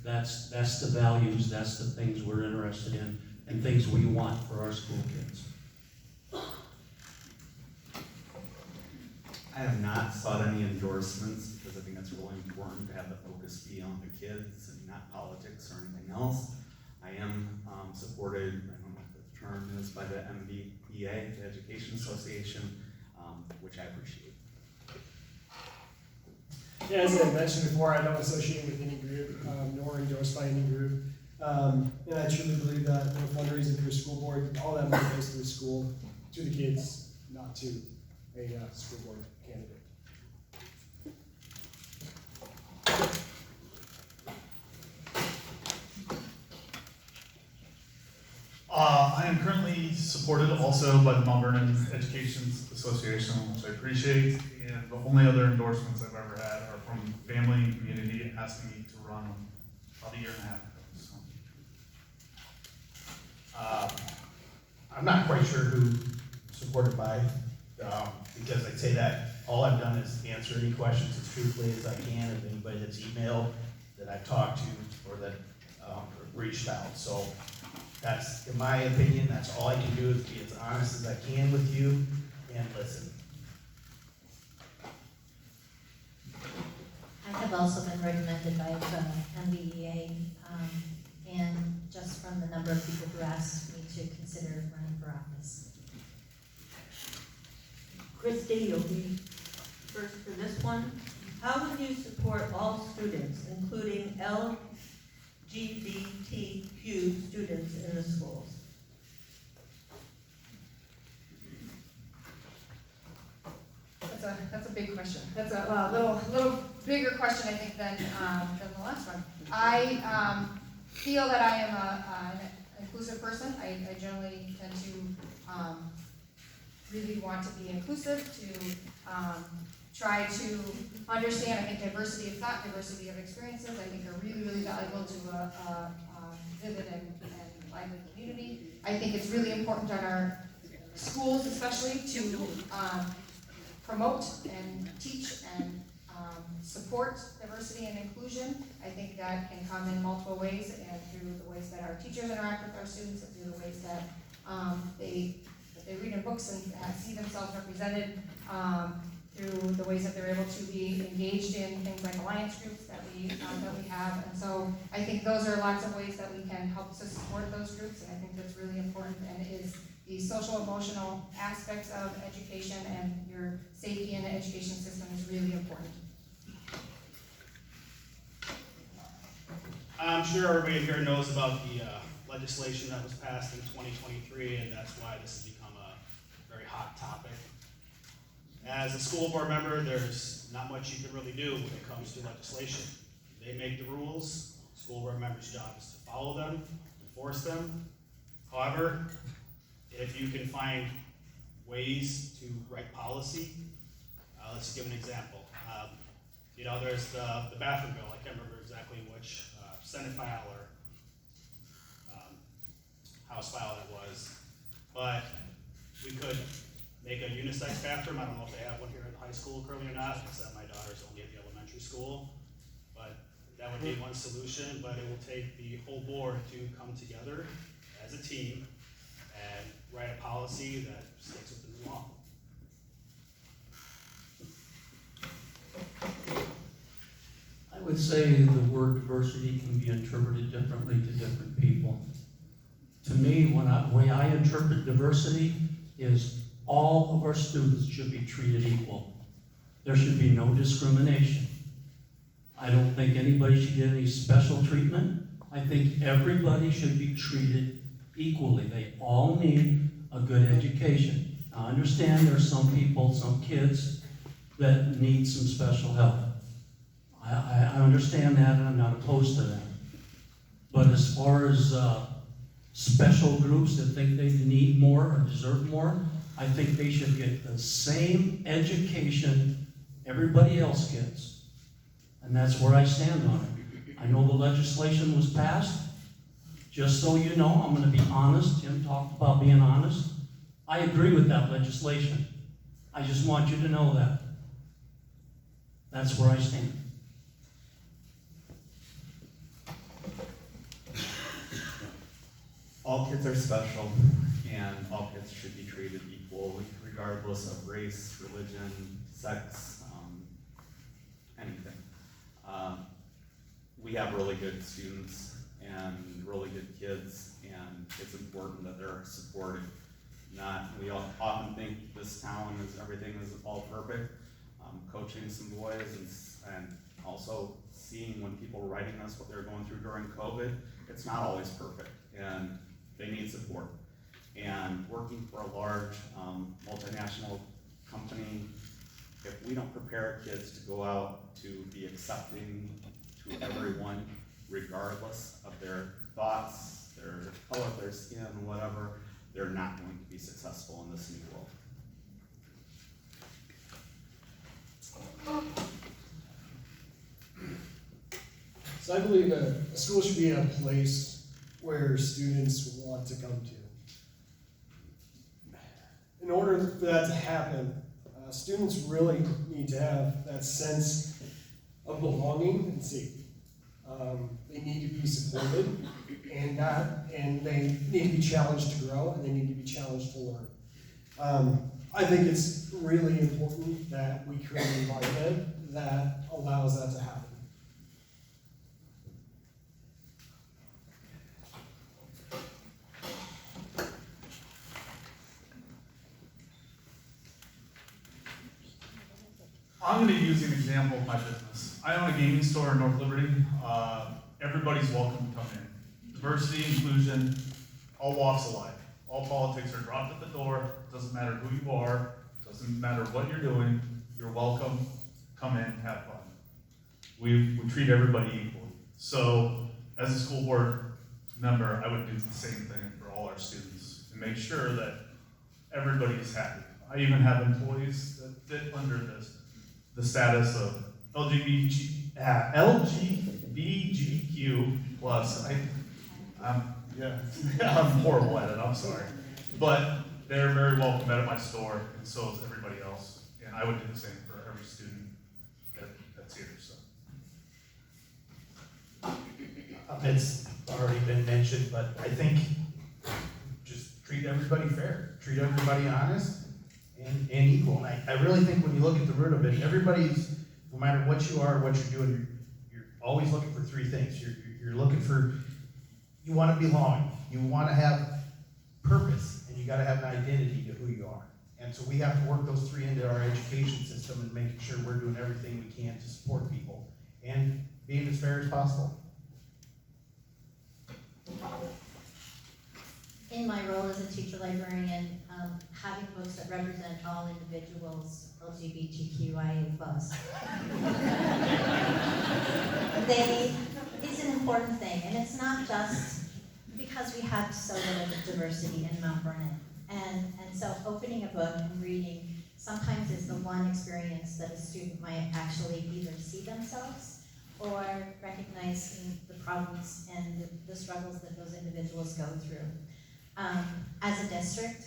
that's the values, that's the things we're interested in, and things we want for our school kids. I have not sought any endorsements because I think it's really important to have the focus be on the kids and not politics or anything else. I am supported, I don't know what the term is, by the MVL, the Education Association, which I appreciate. Yeah, as I mentioned before, I don't associate with any group, nor endorsed by any group. And I truly believe that the fundraising for your school board, all that money goes to the school, to the kids, not to a school board candidate. I am currently supported also by the Mount Vernon Education Association, which I appreciate, and the only other endorsements I've ever had are from family and community asking me to run about a year and a half ago. So. I'm not quite sure who supported by, because I'd say that all I've done is answer any questions as truthfully as I can of anybody that's emailed, that I've talked to, or that reached out. So that's, in my opinion, that's all I can do is be as honest as I can with you and listen. I have also been recommended by the MVEA, and just from the number of people who asked me to consider running for office. Christy, you'll be first for this one. How will you support all students, including LGBTQ students in the schools? That's a big question. That's a little bigger question, I think, than the last one. feel that I am an inclusive person. I generally tend to really want to be inclusive, to try to understand. I think diversity of thought, diversity of experiences, I think are really, really valuable to a vivid and lively community. I think it's really important on our schools especially to promote and teach and support diversity and inclusion. I think that can come in multiple ways, and through the ways that our teachers interact with our students, and through the ways that they read in books and see themselves represented, through the ways that they're able to be engaged in things like alliance groups that we have. And so I think those are lots of ways that we can help to support those groups, and I think that's really important, and it is the social emotional aspects of education, and your safety in the education system is really important. I'm sure everybody here knows about the legislation that was passed in 2023, and that's why this has become a very hot topic. As a school board member, there's not much you can really do when it comes to legislation. They make the rules. School board members' job is to follow them, enforce them. However, if you can find ways to write policy, let's give an example. There's the bathroom bill. I can't remember exactly which Senate file or House file that was, but we could make a unisex bathroom. I don't know if they have one here at the high school currently or not, except my daughter's only at the elementary school. But that would be one solution, but it will take the whole board to come together as a team and write a policy that sticks within the law. I would say the word diversity can be interpreted differently to different people. To me, the way I interpret diversity is all of our students should be treated equal. There should be no discrimination. I don't think anybody should get any special treatment. I think everybody should be treated equally. They all need a good education. Now, I understand there's some people, some kids that need some special help. I understand that, and I'm not opposed to that. But as far as special groups that think they need more or deserve more, I think they should get the same education everybody else gets. And that's where I stand on it. I know the legislation was passed. Just so you know, I'm going to be honest. Tim talked about being honest. I agree with that legislation. I just want you to know that. That's where I stand. All kids are special, and all kids should be treated equally, regardless of race, religion, sex, anything. We have really good students and really good kids, and it's important that they're supported. We often think this town is everything is all perfect. Coaching some boys and also seeing when people were writing us what they were going through during COVID, it's not always perfect, and they need support. And working for a large multinational company, if we don't prepare kids to go out to be accepting to everyone, regardless of their thoughts, their color, their skin, whatever, they're not going to be successful in this new world. So I believe a school should be a place where students want to come to. In order for that to happen, students really need to have that sense of belonging and safety. They need to be supported, and they need to be challenged to grow, and they need to be challenged to learn. I think it's really important that we create an environment that allows that to happen. I'm going to use an example of my business. I own a gaming store in North Liberty. Everybody's welcome to come in. Diversity, inclusion, all walks of life. All politics are dropped at the door. Doesn't matter who you are. Doesn't matter what you're doing. You're welcome. Come in, have fun. We treat everybody equally. So, as a school board, member, I would do the same thing for all our students and make sure that everybody is happy. I even have employees that fit under the status of LGBTQ plus. I'm horrible at it, I'm sorry. But they're very welcome at my store, and so is everybody else. And I would do the same for every student that's here, so. It's already been mentioned, but I think just treat everybody fair, treat everybody honest and equal. And I really think when you look at the root of it, everybody's, no matter what you are, what you're doing, you're always looking for three things. You're looking for, you want to belong, you want to have purpose, and you got to have an identity to who you are. And so we have to work those three into our education system and making sure we're doing everything we can to support people and being as fair as possible. In my role as a teacher librarian, having books that represent all individuals, LGBTQIA+, it's an important thing, and it's not just because we have so little diversity in Mount Vernon. And so opening a book and reading sometimes is the one experience that a student might actually either see themselves or recognizing the problems and the struggles that those individuals go through. As a district,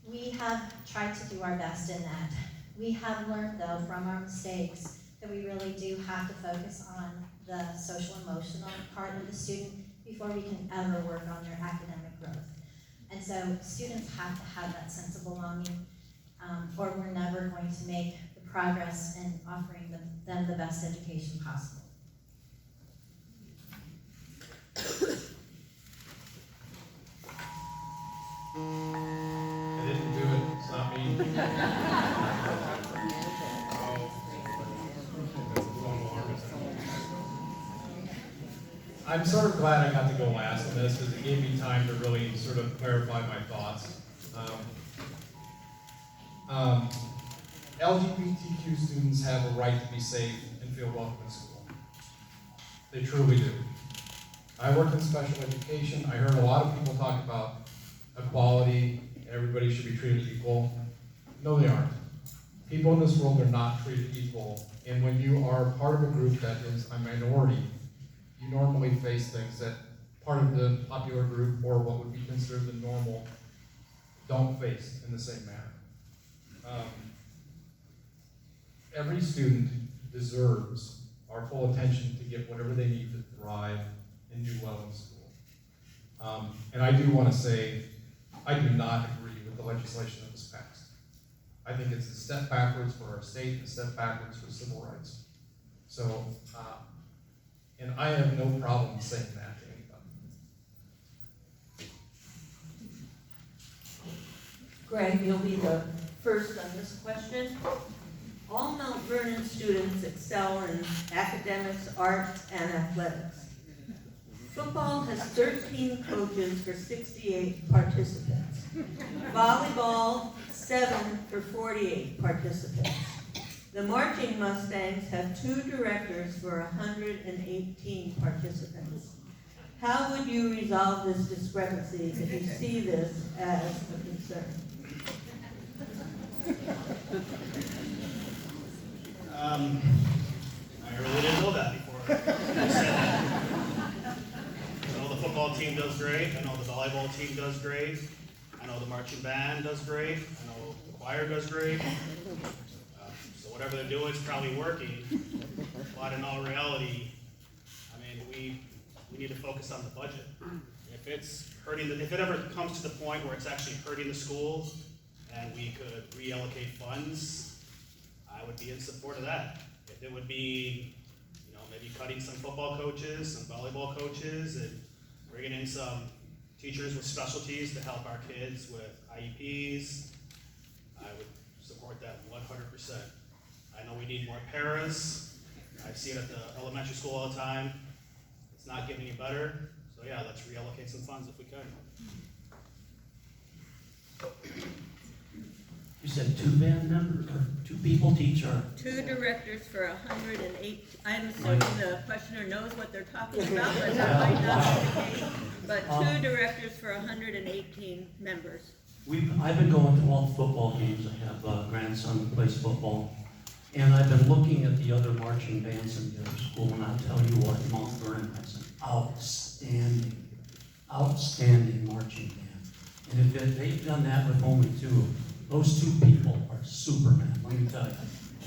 we have tried to do our best in that. We have learned, though, from our mistakes that we really do have to focus on the social emotional part of the student before we can ever work on their academic growth. And so students have to have that sense of belonging, or we're never going to make the progress in offering them the best education possible. I didn't do it, it's not me. I'm sort of glad I got to go last on this because it gave me time to really sort of clarify my thoughts. LGBTQ students have a right to be safe and feel welcome in school. They truly do. I work in special education. I heard a lot of people talk about equality, everybody should be treated equal. No, they aren't. People in this world are not treated equal, and when you are part of a group that is a minority, you normally face things that part of the popular group, or what would be considered the normal, don't face in the same manner. Every student deserves our full attention to get whatever they need to thrive and do well in school. And I do want to say, I do not agree with the legislation that was passed. I think it's a step backwards for our state, and a step backwards for civil rights. So, and I have no problem saying that to anybody. Greg, you'll be the first on this question. All Mount Vernon students excel in academics, arts, and athletics. Football has 13 coaches for 68 participants. Volleyball, 7 for 48 participants. The Marching Mustangs have 2 directors for 118 participants. How would you resolve this discrepancy if you see this as a concern? I really didn't know that before you said that. I know the football team does great. I know the volleyball team does great. I know the marching band does great. I know the choir does great. So whatever they're doing is probably working. But in all reality, I mean, we need to focus on the budget. If it's hurting, if it ever comes to the point where it's actually hurting the school, and we could reallocate funds, I would be in support of that. If it would be, maybe cutting some football coaches, some volleyball coaches, and bringing in some teachers with specialties to help our kids with IEPs, I would support that 100%. I know we need more paras. I see it at the elementary school all the time. It's not getting any better. So yeah, let's reallocate some funds if we can. You said 2 band members, or 2 people teach art? 2 directors for 108. I'm assuming the questioner knows what they're talking about, but that might not be the case. But two directors for 118 members. I've been going to all the football games. I have a grandson who plays football. And I've been looking at the other marching bands in the other school, and I'll tell you what, Mount Vernon has an outstanding marching band. And if they've done that with only two, those two people are Superman, let me tell you.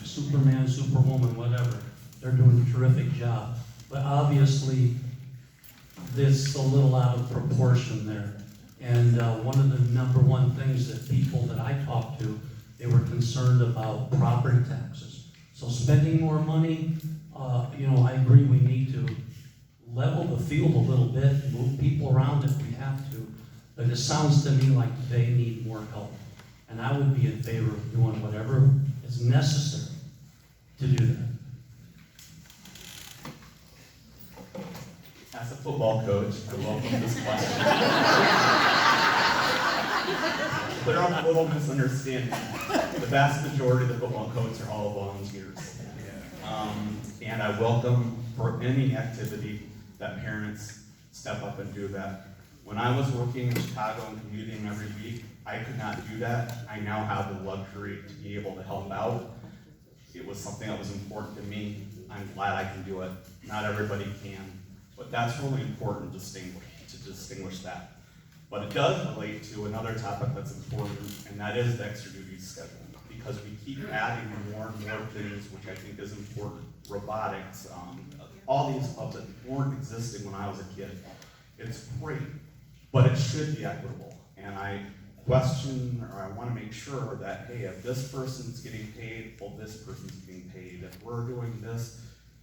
Superman, Superwoman, whatever. They're doing a terrific job. But obviously, this a little out of proportion there. And one of the number one things that people that I talked to, they were concerned about property taxes. So spending more money, I agree we need to level the field a little bit, move people around if we have to. But it sounds to me like they need more help. And I would be in favor of doing whatever is necessary to do that. As a football coach, I welcome this question. Clear up a little misunderstanding. The vast majority of the football coaches are all volunteers. And I welcome for any activity that parents step up and do that. When I was working in Chicago and commuting every week, I could not do that. I now have the luxury to be able to help out. It was something that was important to me. I'm glad I can do it. Not everybody can. But that's really important to distinguish that. But it does relate to another topic that's important, and that is the extra duty schedule. Because we keep adding more and more things, which I think is important. Robotics, all these clubs that weren't existing when I was a kid. It's great, but it should be equitable. And I question, or I want to make sure that, hey, if this person's getting paid, well, this person's getting paid. If we're doing this,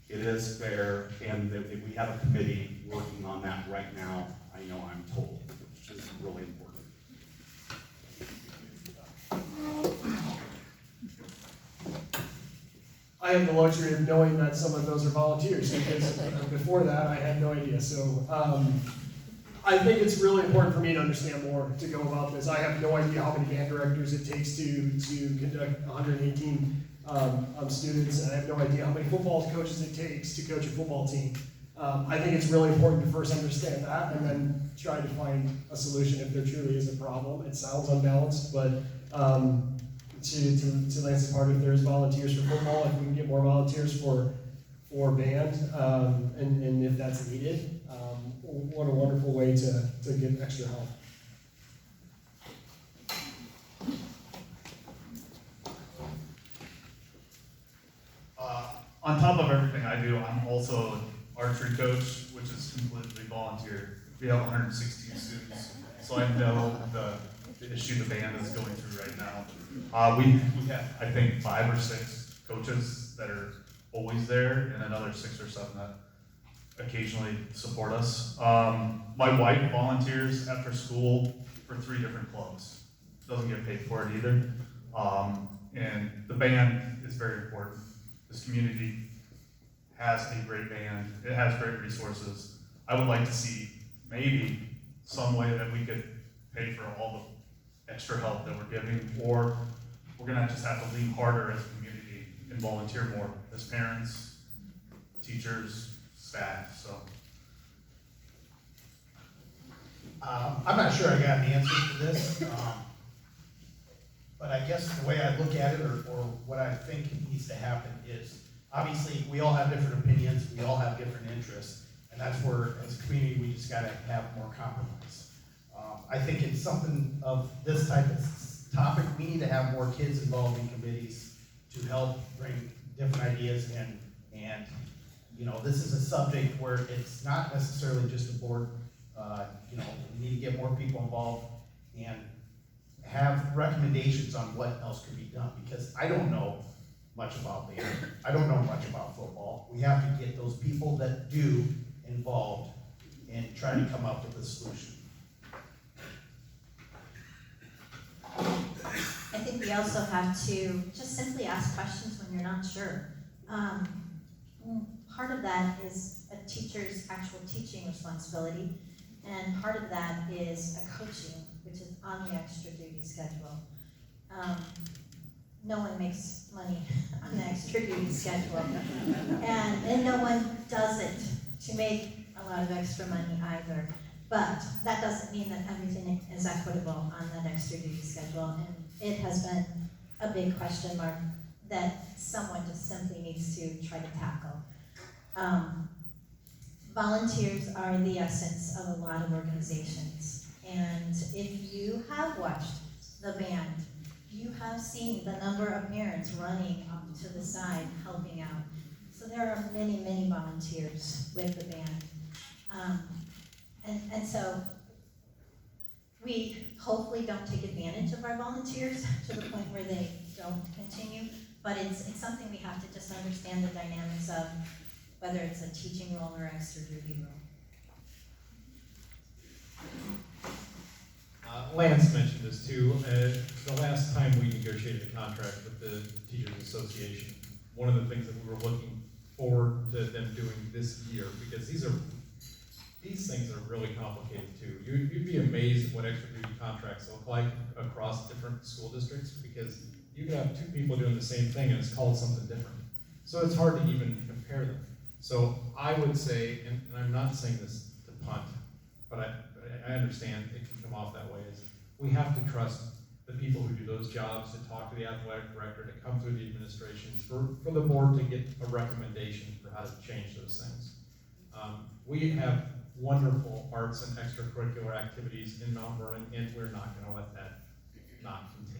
it is fair, and that we have a committee working on that right now, I know I'm told, which is really important. I have the luxury of knowing that some of those are volunteers, because before that, I had no idea. So I think it's really important for me to understand more to go about this. I have no idea how many band directors it takes to conduct 118 students, and I have no idea how many football coaches it takes to coach a football team. I think it's really important to first understand that, and then try to find a solution if there truly is a problem. It sounds unbalanced, but to Lance's part, if there's volunteers for football, if we can get more volunteers for band, and if that's needed, what a wonderful way to get extra help. On top of everything I do, I'm also an archery coach, which is completely volunteer. We have 116 students, so I know the issue the band is going through right now. We have, I think, 5 or 6 coaches that are always there, and another 6 or 7 that occasionally support us. My wife volunteers after school for 3 different clubs. Doesn't get paid for it either. And the band is very important. This community has a great band. It has great resources. I would like to see maybe some way that we could pay for all the extra help that we're giving, or we're gonna just have to lean harder as a community and volunteer more as parents, teachers, staff, so. I'm not sure I got an answer to this, but I guess the way I look at it, or what I think needs to happen is, obviously, we all have different opinions, we all have different interests, and that's where, as a community, we just gotta have more compromise. I think in something of this type of topic, we need to have more kids involved in committees to help bring different ideas in, and this is a subject where it's not necessarily just a board. We need to get more people involved and have recommendations on what else could be done, because I don't know much about band. I don't know much about football. We have to get those people that do involved and try to come up with a solution. I think we also have to just simply ask questions when you're not sure. Part of that is a teacher's actual teaching responsibility, and part of that is a coaching, which is on the extra duty schedule. No one makes money on the extra duty schedule, and no one does it to make a lot of extra money either. But that doesn't mean that everything is equitable on that extra duty schedule, and it has been a big question mark that someone just simply needs to try to tackle. Volunteers are the essence of a lot of organizations, and if you have watched the band, you have seen the number of parents running up to the side helping out. So there are many, many volunteers with the band. And so we hopefully don't take advantage of our volunteers to the point where they don't continue, but it's something we have to just understand the dynamics of, whether it's a teaching role or extra duty role. Lance mentioned this too. The last time we negotiated a contract with the Teachers Association, one of the things that we were looking forward to them doing this year, because these things are really complicated too. You'd be amazed at what extra duty contracts look like across different school districts, because you could have two people doing the same thing and it's called something different. So it's hard to even compare them. So I would say, and I'm not saying this to punt, but I understand it can come off that way, is we have to trust the people who do those jobs, to talk to the athletic director, to come through the administration, for the board to get a recommendation for how to change those things. We have wonderful arts and extracurricular activities in Mount Vernon, and we're not going to let that not continue.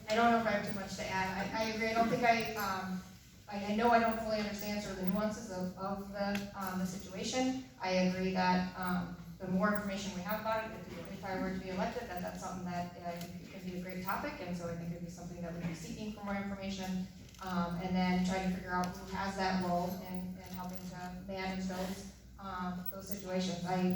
I don't know if I have too much to add. I agree. I don't think I know I don't fully understand sort of the nuances of the situation. I agree that the more information we have about it, if I were to be elected, that's something that I think could be a great topic, and so I think it'd be something that we'd be seeking for more information, and then trying to figure out who has that role in helping to manage those situations. I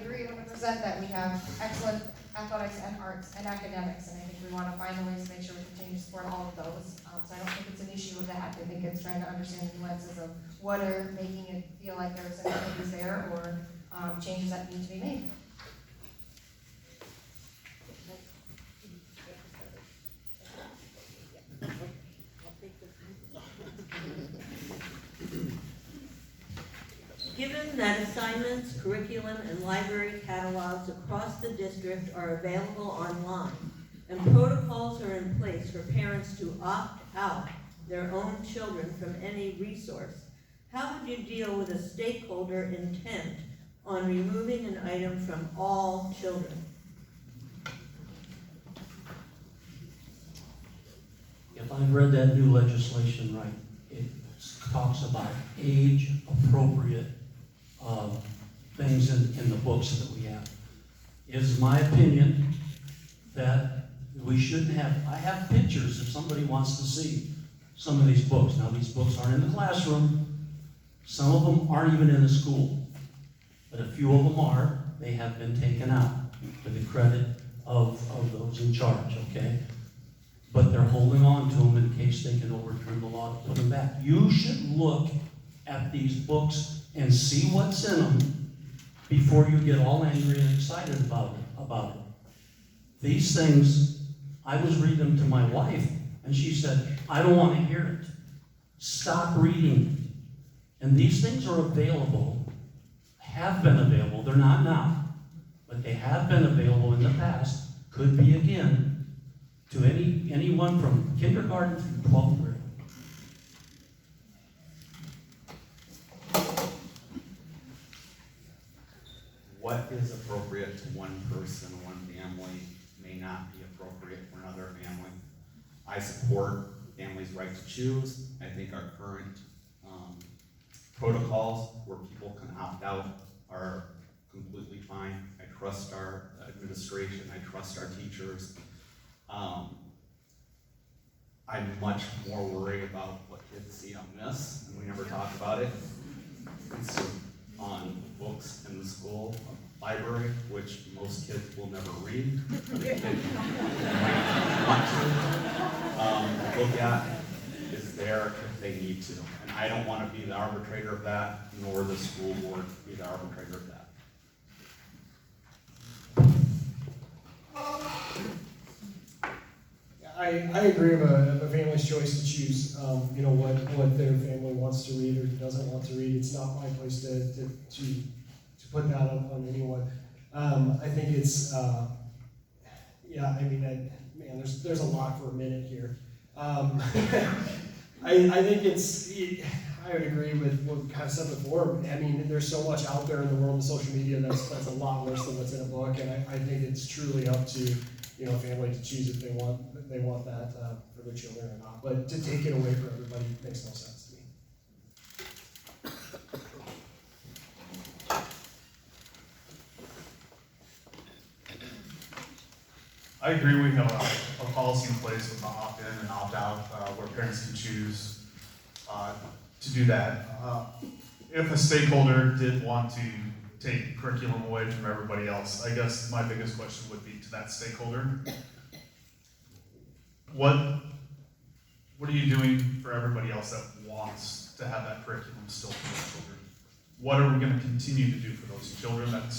agree 100% that we have excellent athletics and arts and academics, and I think we want to find the ways to make sure we continue to support all of those. So I don't think it's an issue with that. I think it's trying to understand the nuances of what are making it feel like there's inequities there, or changes that need to be made. Given that assignments, curriculum, and library catalogs across the district are available online, and protocols are in place for parents to opt out their own children from any resource, how would you deal with a stakeholder intent on removing an item from all children? If I've read that new legislation right, it talks about age-appropriate things in the books that we have. It is my opinion that we shouldn't have, I have pictures if somebody wants to see some of these books. Now, these books aren't in the classroom. Some of them aren't even in the school. But a few of them are. They have been taken out to the credit of those in charge, okay? But they're holding on to them in case they can overturn the law to put them back. You should look at these books and see what's in them before you get all angry and excited about it. These things, I was reading them to my wife, and she said, I don't want to hear it. Stop reading. And these things are available, have been available. They're not now, but they have been available in the past, could be again, to anyone from kindergarten through 12th grade. What is appropriate to one person, one family, may not be appropriate for another family. I support families' right to choose. I think our current protocols where people can opt out are completely fine. I trust our administration. I trust our teachers. I'm much more worried about what kids see on this, and we never talk about it. It's on books in the school library, which most kids will never read, but a kid might want to look at, is there if they need to. And I don't want to be the arbitrator of that, nor the school board be the arbitrator of that. Yeah, I agree of a family's choice to choose, what their family wants to read or doesn't want to read. It's not my place to put that on anyone. I think it's, man, there's a lot for a minute here. I think I would agree with what kind of said before. I mean, there's so much out there in the world of social media that's a lot worse than what's in a book, and I think it's truly up to a family to choose if they want that for their children or not. But to take it away from everybody makes no sense to me. I agree we have a policy in place with the opt-in and opt-out, where parents can choose to do that. If a stakeholder did want to take curriculum away from everybody else, I guess my biggest question would be to that stakeholder. What are you doing for everybody else that wants to have that curriculum still for their children? What are we going to continue to do for those children that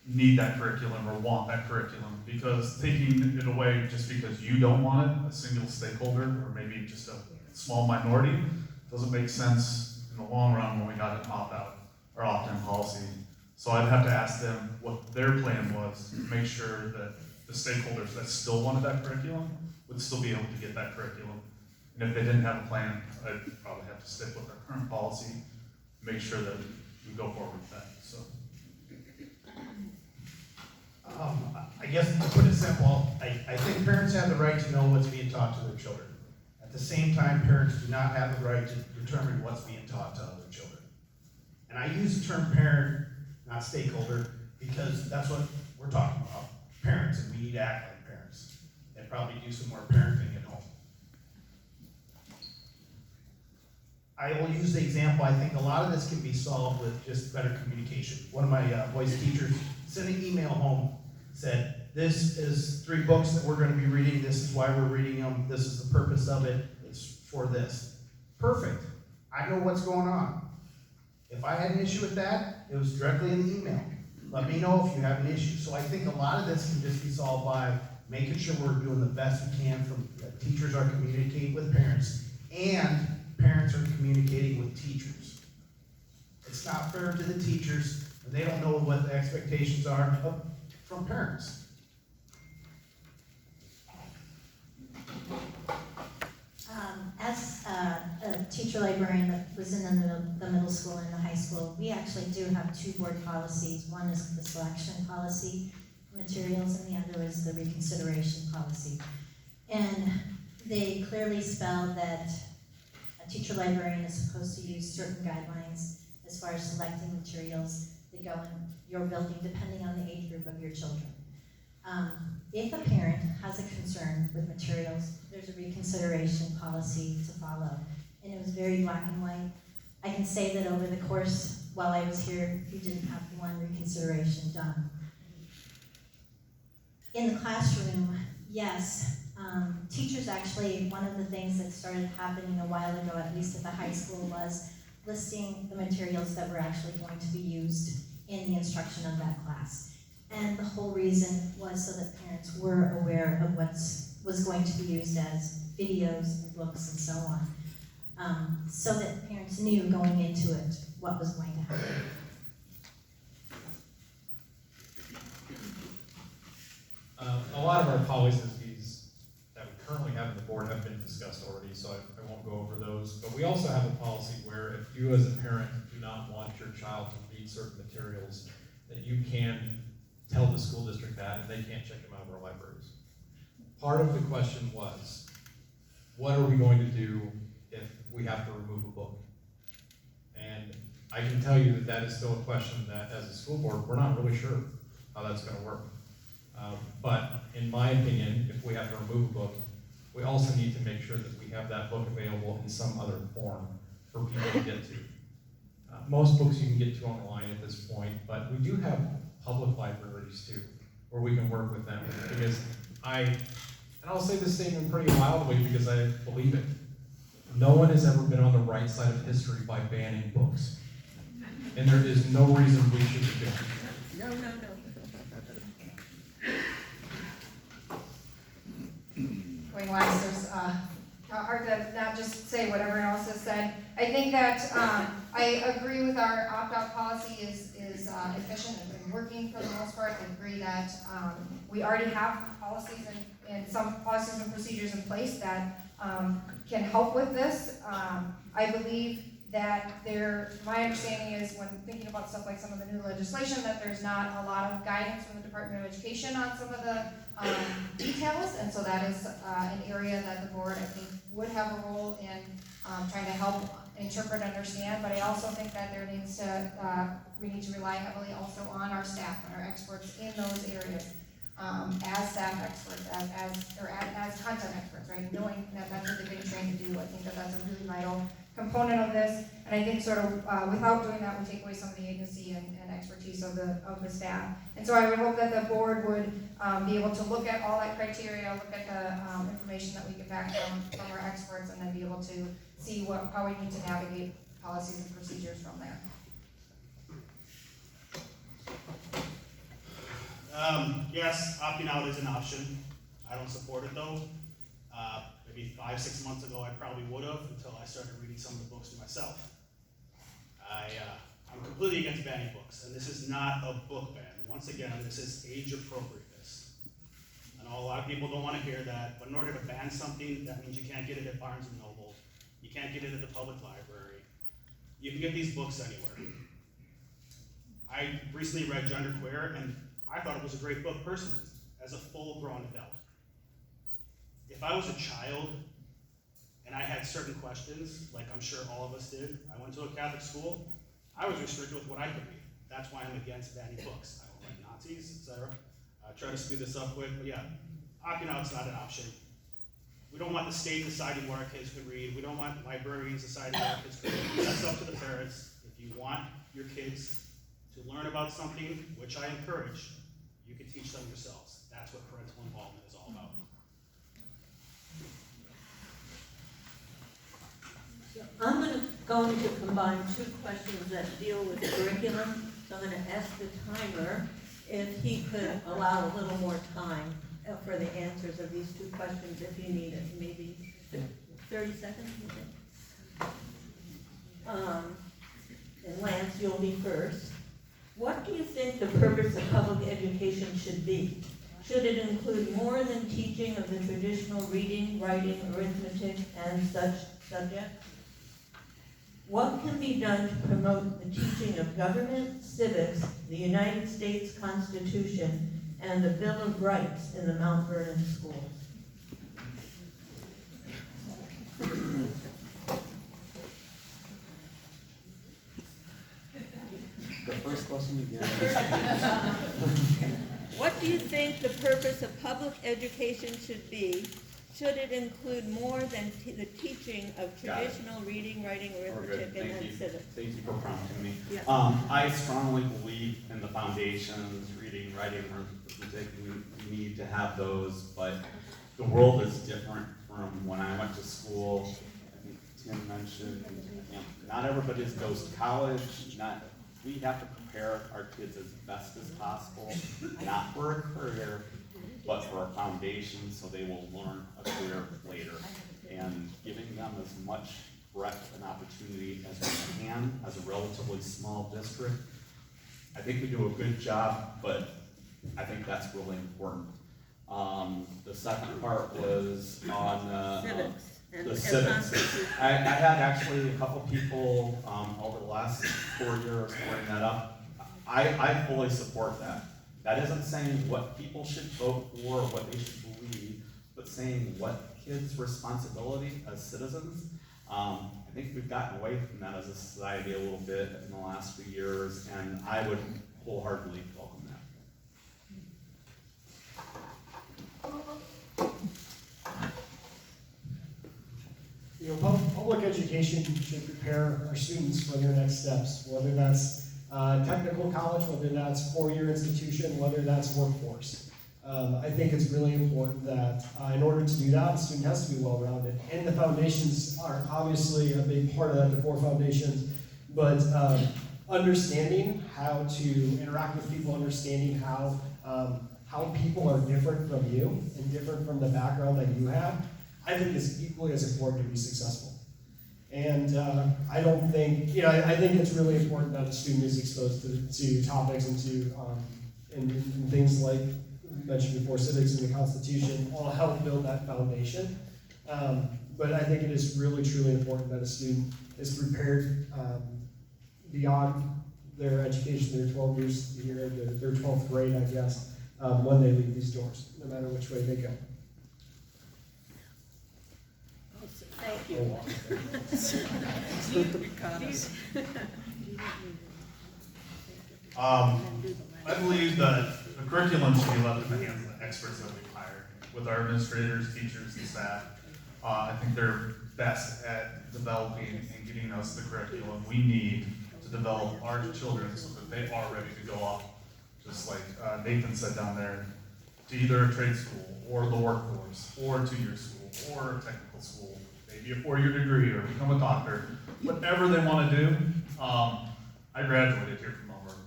need that curriculum or want that curriculum? Because taking it away just because you don't want it, a single stakeholder, or maybe just a small minority, doesn't make sense in the long run when we got an opt-out or opt-in policy. So I'd have to ask them what their plan was to make sure that the stakeholders that still wanted that curriculum would still be able to get that curriculum. And if they didn't have a plan, I'd probably have to stick with our current policy, make sure that we go forward with that. So. I guess to put it simple, I think parents have the right to know what's being taught to their children. At the same time, parents do not have the right to determine what's being taught to other children. And I use the term parent, not stakeholder, because that's what we're talking about, parents, and we need to act like parents, and probably do some more parenting at home. I will use the example, I think a lot of this can be solved with just better communication. One of my voice teachers sent an email home, said, this is 3 books that we're going to be reading, this is why we're reading them, this is the purpose of it, it's for this. Perfect. I know what's going on. If I had an issue with that, it was directly in the email. Let me know if you have an issue. So I think a lot of this can just be solved by making sure we're doing the best we can, from that teachers are communicating with parents, and parents are communicating with teachers. It's not fair to the teachers, and they don't know what the expectations are from parents. As a teacher librarian that was in the middle school and the high school, we actually do have 2 board policies. One is the selection policy for materials, and the other is the reconsideration policy. And they clearly spell that a teacher librarian is supposed to use certain guidelines as far as selecting materials that go in your building, depending on the age group of your children. If a parent has a concern with materials, there's a reconsideration policy to follow. And it was very black and white. I can say that over the course, while I was here, we didn't have one reconsideration done. In the classroom, yes, teachers actually, one of the things that started happening a while ago, at least at the high school, was listing the materials that were actually going to be used in the instruction of that class. And the whole reason was so that parents were aware of what was going to be used as videos and books and so on. So that parents knew going into it what was going to happen. A lot of our policies that we currently have in the board have been discussed already, so I won't go over those. But we also have a policy where if you as a parent do not want your child to read certain materials, that you can tell the school district that, and they can't check them out of our libraries. Part of the question was, what are we going to do if we have to remove a book? And I can tell you that that is still a question that, as a school board, we're not really sure how that's going to work. But in my opinion, if we have to remove a book, we also need to make sure that we have that book available in some other form for people to get to. Most books you can get to online at this point, but we do have public libraries too, where we can work with them. Because and I'll say this statement pretty loudly because I believe it. No one has ever been on the right side of history by banning books. And there is no reason we should be doing it. No, no, no. say what everyone else has said. I think that I agree with our opt-out policy is efficient and working for the most part. I agree that we already have policies and some policies and procedures in place that can help with this. I believe that my understanding is when thinking about stuff like some of the new legislation, that there's not a lot of guidance from the Department of Education on some of the details, and so that is an area that the board, I think, would have a role in trying to help interpret, understand, but I also think that we need to rely heavily also on our staff and our experts in those areas, as staff experts, as content experts, right? Knowing that that's what they've been trained to do, I think that that's a really vital component of this, and I think sort of without doing that, we take away some of the agency and expertise of the staff. And so I would hope that the board would be able to look at all that criteria, look at the information that we get back from our experts, and then be able to see how we need to navigate policies and procedures from there. Yes, opting out is an option. I don't support it though. Maybe 5-6 months ago, I probably would have until I started reading some of the books for myself. I'm completely against banning books, and this is not a book ban. Once again, this is age appropriateness. I know a lot of people don't want to hear that, but in order to ban something, that means you can't get it at Barnes & Noble. You can't get it at the public library. You can get these books anywhere. I recently read Genderqueer, and I thought it was a great book personally, as a full-grown adult. If I was a child and I had certain questions, like I'm sure all of us did, I went to a Catholic school, I was restricted with what I could read. That's why I'm against banning books. I don't like Nazis, etc. I try to speed this up quick, but yeah, opting out's not an option. We don't want the state deciding where our kids can read. We don't want librarians deciding where our kids can read. That's up to the parents. If you want your kids to learn about something, which I encourage, you can teach them yourselves. That's what parental involvement is all about. I'm going to combine two questions that deal with curriculum. So I'm going to ask the timer if he could allow a little more time for the answers of these two questions if you need it. Maybe 30 seconds, you think? And Lance, you'll be first. What do you think the purpose of public education should be? Should it include more than teaching of the traditional reading, writing, arithmetic, and such subjects? What can be done to promote the teaching of government, civics, the United States Constitution, and the Bill of Rights in the Mount Vernon schools? The first question again. What do you think the purpose of public education should be? Should it include more than the teaching of traditional reading, writing, arithmetic, and then civics? Thank you for prompting me. Yeah. I strongly believe in the foundations, reading, writing, arithmetic. We need to have those, but the world is different from when I went to school. I think Tim mentioned, not everybody goes to college. We have to prepare our kids as best as possible, not for a career, but for a foundation so they will learn a career later. And giving them as much breadth and opportunity as we can as a relatively small district. I think we do a good job, but I think that's really important. The second part was on Civics. the civics. I had actually a couple people over the last 4 years bring that up. I fully support that. That isn't saying what people should vote for or what they should believe, but saying what kids' responsibility as citizens. I think we've gotten away from that as a society a little bit in the last few years, and I would wholeheartedly welcome that. You know, public education should prepare our students for their next steps, whether that's technical college, whether that's four-year institution, whether that's workforce. I think it's really important that in order to do that, the student has to be well-rounded. And the foundations are obviously a big part of that, the core foundations. But understanding how to interact with people, understanding how people are different from you and different from the background that you have, I think is equally as important to be successful. And I don't think, I think it's really important that a student is exposed to topics and to and things like mentioned before, civics and the Constitution, all help build that foundation. But I think it is really, truly important that a student is prepared beyond their education, their 12 years here, their 12th grade, I guess, when they leave these doors, no matter which way they go. Thank you. I believe that the curriculum should be left in the hands of the experts that we've hired, with our administrators, teachers, and staff. I think they're best at developing and getting us the curriculum we need to develop our children so that they are ready to go off, just like Nathan said down there, to either a trade school, or the workforce, or a 2-year school, or a technical school, maybe a 4-year degree, or become a doctor, whatever they want to do. I graduated here from Melbourne,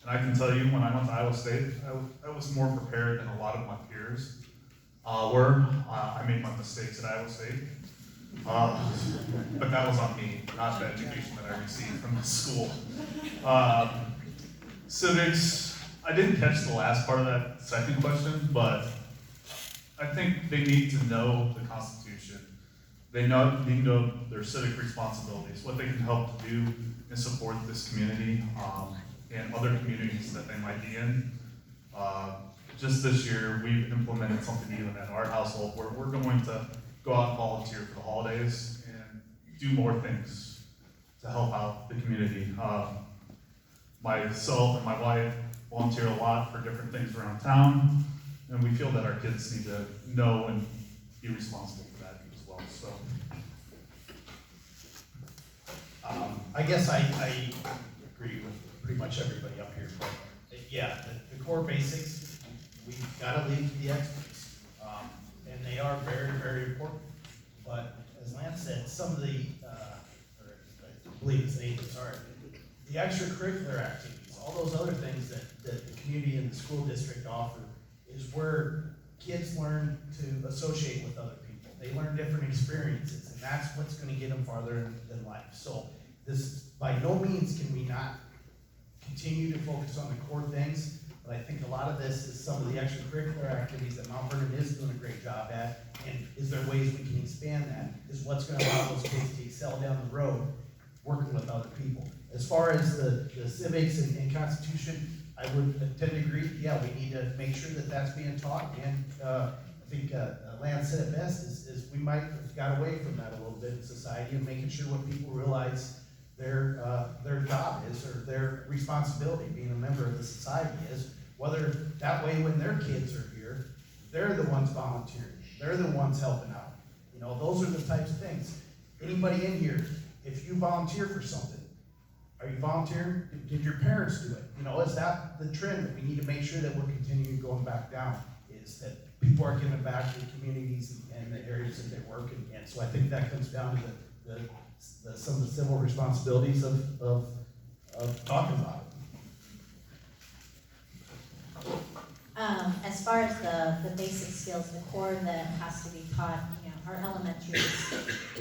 and I can tell you, when I went to Iowa State, I was more prepared than a lot of my peers were. I made my mistakes at Iowa State, but that was on me, not the education that I received from the school. Civics, I didn't catch the last part of that second question, but I think they need to know the Constitution. They need to know their civic responsibilities, what they can help to do and support this community and other communities that they might be in. Just this year, we've implemented something even at our household where we're going to go out and volunteer for the holidays and do more things to help out the community. Myself and my wife volunteer a lot for different things around town, and we feel that our kids need to know and be responsible for that as well. So, I guess I agree with pretty much everybody up here, but yeah, the core basics, we've got to leave to the experts. And they are very, very important. But as Lance said, some of the, or I believe it's Nathan, sorry, the extracurricular activities, all those other things that the community and the school district offer is where kids learn to associate with other people. They learn different experiences, and that's what's going to get them farther than life. So this, by no means can we not continue to focus on the core things, but I think a lot of this is some of the extracurricular activities that Mount Vernon is doing a great job at, and is there ways we can expand that, is what's going to allow those kids to excel down the road working with other people. As far as the civics and Constitution, I would tend to agree, yeah, we need to make sure that that's being taught, and I think Lance said it best, is we might have got away from that a little bit in society, and making sure what people realize their job is, or their responsibility, being a member of the society is, whether that way when their kids are here, they're the ones volunteering, they're the ones helping out. You know, those are the types of things. Anybody in here, if you volunteer for something, are you volunteering? Did your parents do it? You know, is that the trend that we need to make sure that we're continuing going back down, is that people are giving back to the communities and the areas that they work in. And so I think that comes down to some of the civil responsibilities of talking about it. As far as the basic skills, the core that has to be taught, our elementaries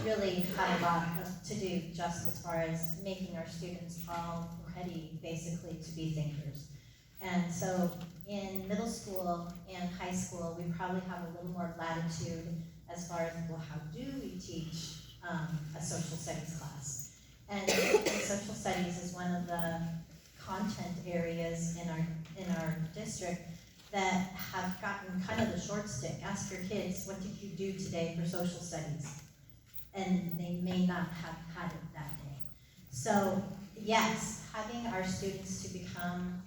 really have a lot to do just as far as making our students all ready basically to be thinkers. And so in middle school and high school, we probably have a little more latitude as far as, well, how do we teach a social studies class? And social studies is one of the content areas in our district that have gotten kind of the short stick. Ask your kids, what did you do today for social studies? And they may not have had it that day. So yes, having our students to become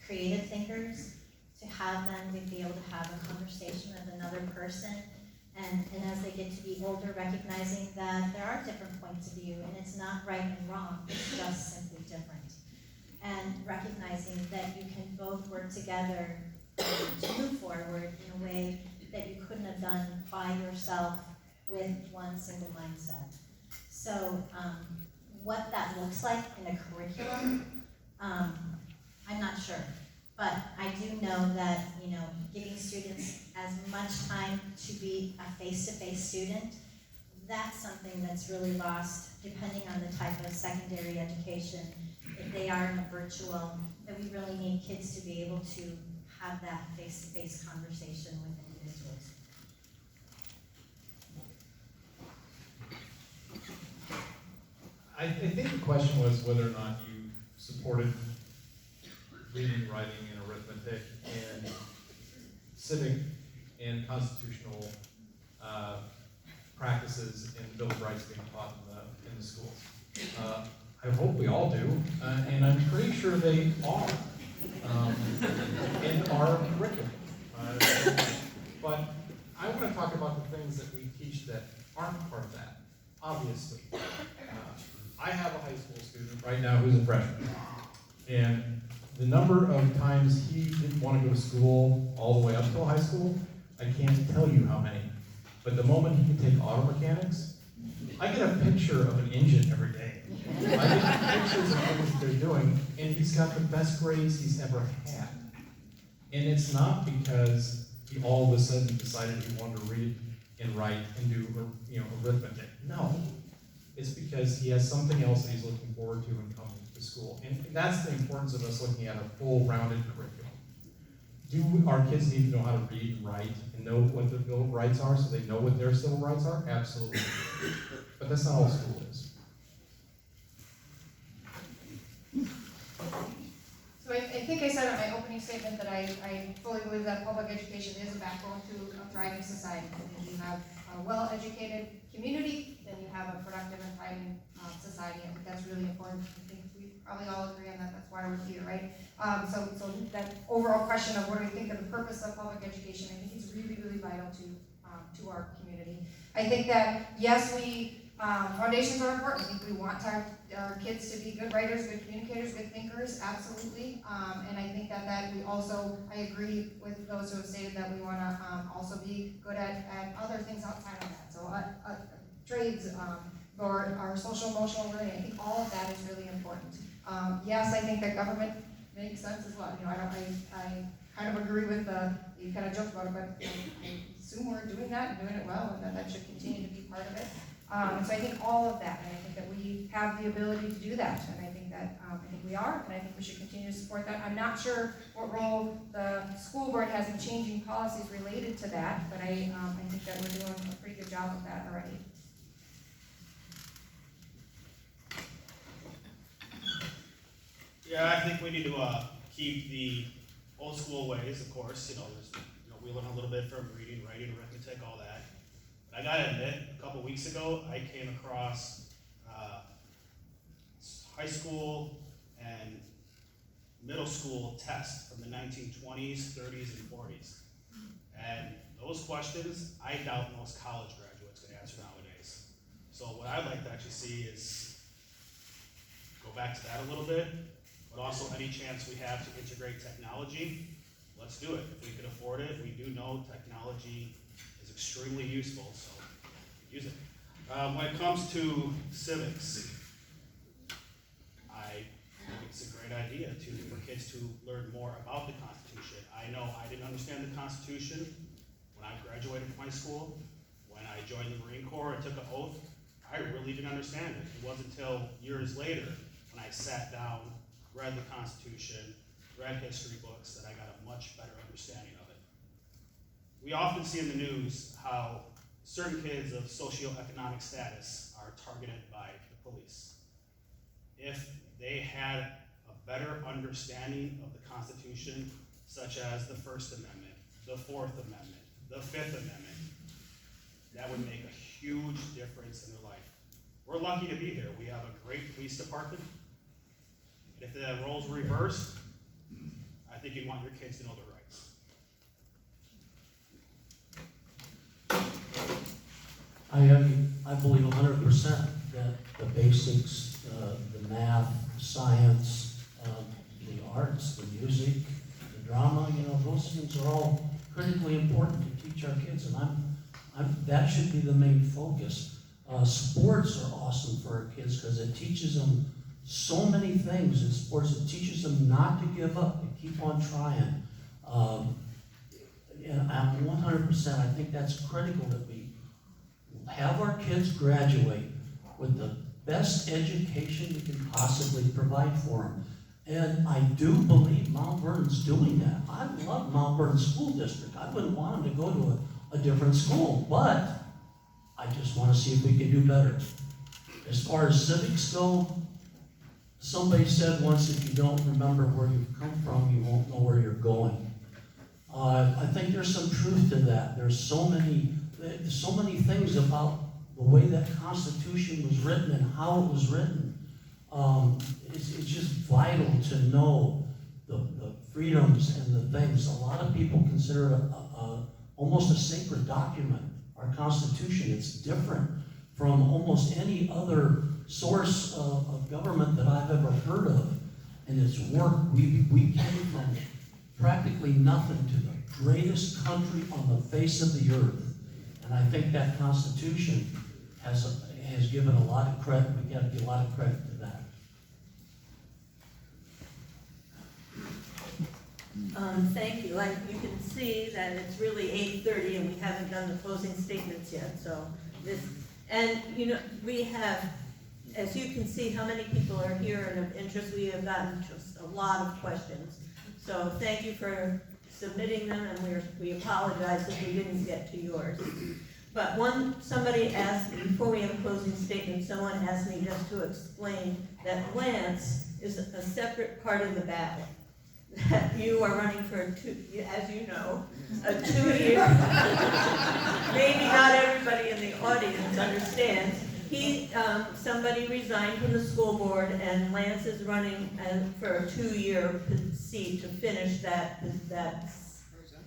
creative thinkers, to have them to be able to have a conversation with another person, and as they get to be older, recognizing that there are different points of view, and it's not right and wrong, it's just simply different. And recognizing that you can both work together to move forward in a way that you couldn't have done by yourself with one single mindset. So what that looks like in a curriculum, I'm not sure. But I do know that, giving students as much time to be a face-to-face student that's something that's really lost depending on the type of secondary education. If they are in a virtual, that we really need kids to be able to have that face-to-face conversation with individuals. I think the question was whether or not you supported reading, writing, and arithmetic, and civic and constitutional practices and the Bill of Rights being taught in the schools. I hope we all do, and I'm pretty sure they are in our curriculum. But I want to talk about the things that we teach that aren't part of that, obviously. I have a high school student right now who's a freshman, and the number of times he didn't want to go to school all the way up till high school, I can't tell you how many. But the moment he can take auto mechanics, I get a picture of an engine every day. I get pictures of things they're doing, and he's got the best grades he's ever had. And it's not because he all of a sudden decided he wanted to read and write and do arithmetic. No. It's because he has something else that he's looking forward to in coming to school. And that's the importance of us looking at a full rounded curriculum. Do our kids need to know how to read and write and know what the Bill of Rights are so they know what their civil rights are? Absolutely. But that's not all school is. So I think I said in my opening statement that I fully believe that public education is a backbone to a thriving society. I think you have a well-educated community, then you have a productive and thriving society. I think that's really important. I think we probably all agree on that. That's why we're here, right? So that overall question of what do we think of the purpose of public education, I think is really, really vital to our community. I think that, yes, foundations are important. I think we want our kids to be good writers, good communicators, good thinkers, absolutely. And I think that we also, I agree with those who have stated that we want to also be good at other things outside of that. So trades, or our social emotional learning, I think all of that is really important. Yes, I think that government makes sense as well. I kind of agree with you kind of joked about it, but I assume we're doing that and doing it well, and that should continue to be part of it. So I think all of that, and I think that we have the ability to do that, and I think that we are, and I think we should continue to support that. I'm not sure what role the school board has in changing policies related to that, but I think that we're doing a pretty good job of that already. Yeah, I think we need to keep the old school ways, of course. We learn a little bit from reading, writing, arithmetic, all that. But I gotta admit, a couple weeks ago, I came across high school and middle school tests from the 1920s, 30s, and 40s. And those questions, I doubt most college graduates can answer nowadays. So what I'd like to actually see is go back to that a little bit, but also any chance we have to integrate technology, let's do it. If we can afford it, we do know technology is extremely useful, so use it. When it comes to civics, I think it's a great idea for kids to learn more about the Constitution. I know I didn't understand the Constitution when I graduated from high school. When I joined the Marine Corps and took an oath, I really didn't understand it. It wasn't until years later when I sat down, read the Constitution, read history books, that I got a much better understanding of it. We often see in the news how certain kids of socioeconomic status are targeted by the police. If they had a better understanding of the Constitution, such as the First Amendment, the Fourth Amendment, the Fifth Amendment, that would make a huge difference in their life. We're lucky to be here. We have a great police department. If the roles were reversed, I think you'd want your kids to know their rights. I believe 100% that the basics, the math, science, the arts, the music, the drama, those things are all critically important to teach our kids, and that should be the main focus. Sports are awesome for our kids because it teaches them so many things in sports. It teaches them not to give up, to keep on trying. And I'm 100%, I think that's critical that we have our kids graduate with the best education we can possibly provide for them. And I do believe Mount Vernon's doing that. I love Mount Vernon School District. I wouldn't want them to go to a different school, but I just want to see if we can do better. As far as civics go, somebody said once, if you don't remember where you've come from, you won't know where you're going. I think there's some truth to that. There's so many things about the way that Constitution was written and how it was written. It's just vital to know the freedoms and the things. A lot of people consider it almost a sacred document, our Constitution. It's different from almost any other source of government that I've ever heard of. And it's worked. We came from practically nothing to the greatest country on the face of the earth. And I think that Constitution has given a lot of credit. We got to give a lot of credit to that. Thank you. Like you can see that it's really 8:30 and we haven't done the closing statements yet. So we have, as you can see, how many people are here and of interest. We have gotten just a lot of questions. So thank you for submitting them, and we apologize if we didn't get to yours. But somebody asked me, before we have a closing statement, someone asked me just to explain that Lance is a separate part of the ballot. That you are running for as you know, a 2-year. Maybe not everybody in the audience understands. Somebody resigned from the school board, and Lance is running for a 2-year seat to finish that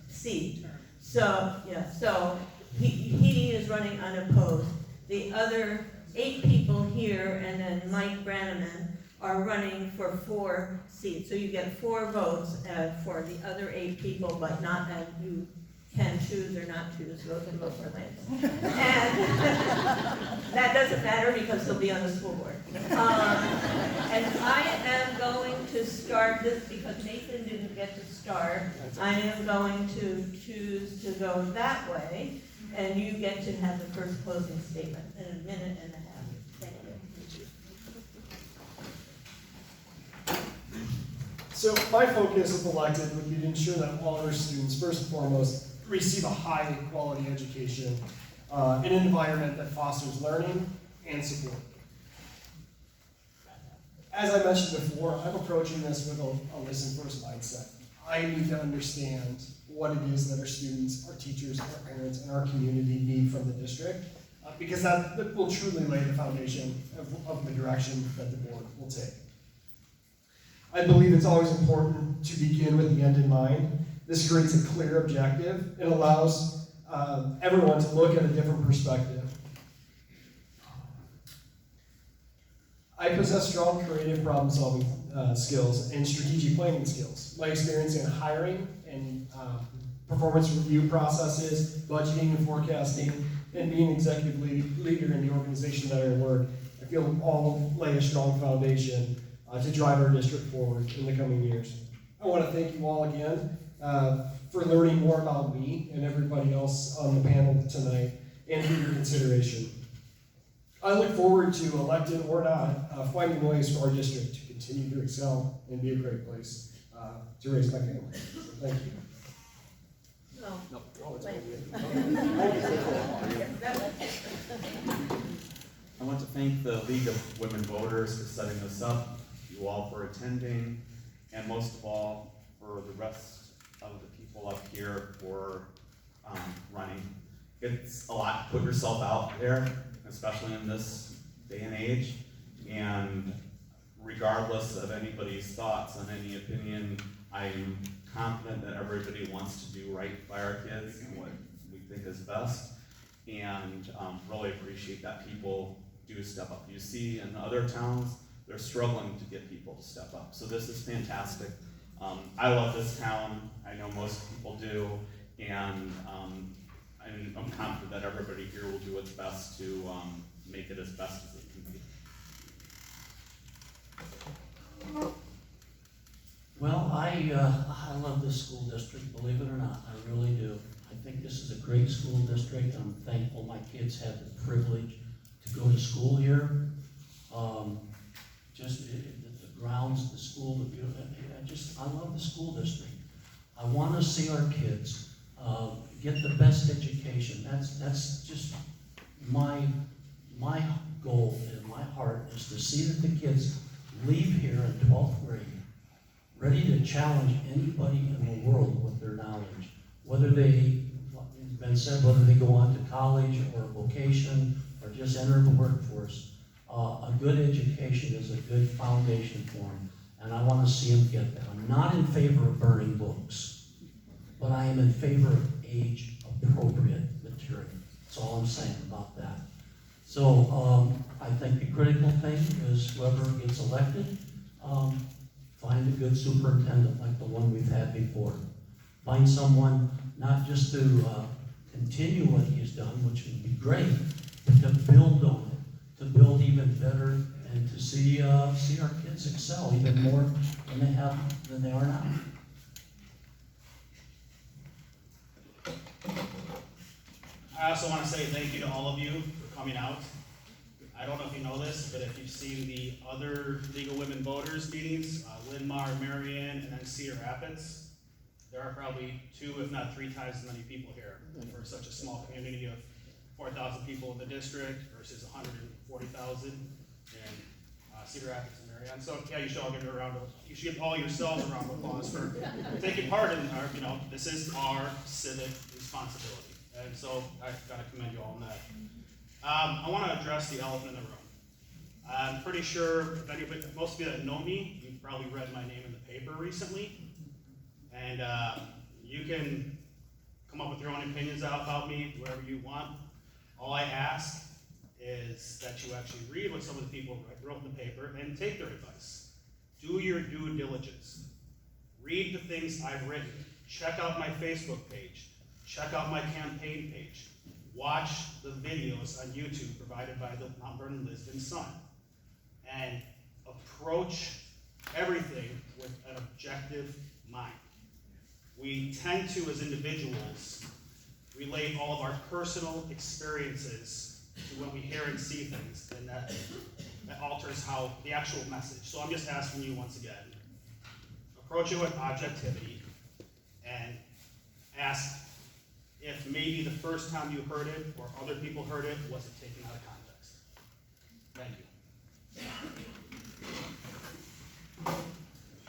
seat. So he is running unopposed. The other 8 people here, and then Mike Brannaman, are running for 4 seats. So you get 4 votes for the other 8 people, but not that you can choose or not choose, vote for Lance. And that doesn't matter because he'll be on the school board. And I am going to start this because Nathan didn't get to start. I am going to choose to go that way, and you get to have the first closing statement in a minute and a half. Thank you. So my focus, if elected, would be to ensure that all our students, first and foremost, receive a high quality education in an environment that fosters learning and support. As I mentioned before, I'm approaching this with a listen first mindset. I need to understand what it is that our students, our teachers, our parents, and our community need from the district, because that will truly lay the foundation of the direction that the board will take. I believe it's always important to begin with the end in mind. This creates a clear objective. It allows everyone to look at a different perspective. I possess strong creative problem-solving skills and strategic planning skills. My experience in hiring and performance review processes, budgeting and forecasting, and being executive leader in the organization that I work, I feel all lay a strong foundation to drive our district forward in the coming years. I want to thank you all again for learning more about me and everybody else on the panel tonight, and for your consideration. I look forward to, elected or not, finding ways for our district to continue to excel and be a great place to raise my family. So thank you. I want to thank the League of Women Voters for setting this up, you all for attending, and most of all, for the rest of the people up here for running. It's a lot to put yourself out there, especially in this day and age, and regardless of anybody's thoughts on any opinion, I'm confident that everybody wants to do right by our kids and what we think is best, and really appreciate that people do step up. You see in other towns, they're struggling to get people to step up, so this is fantastic. I love this town, I know most people do, and I'm confident that everybody here will do its best to make it as best as it can be. Well, I love this school district, believe it or not, I really do. I think this is a great school district. I'm thankful my kids have the privilege to go to school here. The grounds, the school, I love the school district. I want to see our kids get the best education. That's just my goal in my heart is to see that the kids leave here in 12th grade ready to challenge anybody in the world with their knowledge. Whether they, it's been said, whether they go on to college or vocation or just enter the workforce, a good education is a good foundation for them, and I want to see them get that. I'm not in favor of burning books, but I am in favor of age-appropriate material. That's all I'm saying about that. So I think the critical thing is whoever gets elected, find a good superintendent like the one we've had before. Find someone not just to continue what he's done, which would be great, but to build on it, to build even better, and to see our kids excel even more than they are now. I also want to say thank you to all of you for coming out. I don't know if you know this, but if you've seen the other League of Women Voters meetings, Linn-Mar, Marion, and then Cedar Rapids, there are probably 2, if not 3 times as many people here for such a small community of 4,000 people in the district versus 140,000 in Cedar Rapids and Marion. So yeah, you should all you should give all yourselves a round of applause for taking part in our, this is our civic responsibility. And so I've got to commend you all on that. I want to address the elephant in the room. I'm pretty sure most of you that know me, you've probably read my name in the paper recently. And you can come up with your own opinions about me, whatever you want. All I ask is that you actually read what some of the people wrote in the paper and take their advice. Do your due diligence. Read the things I've written. Check out my Facebook page. Check out my campaign page. Watch the videos on YouTube provided by the Mount Vernon Lisbon Sun. And approach everything with an objective mind. We tend to, as individuals, relate all of our personal experiences to when we hear and see things, and that alters how the actual message. So I'm just asking you once again, approach it with objectivity and ask if maybe the first time you heard it or other people heard it wasn't taken out of context. Thank you.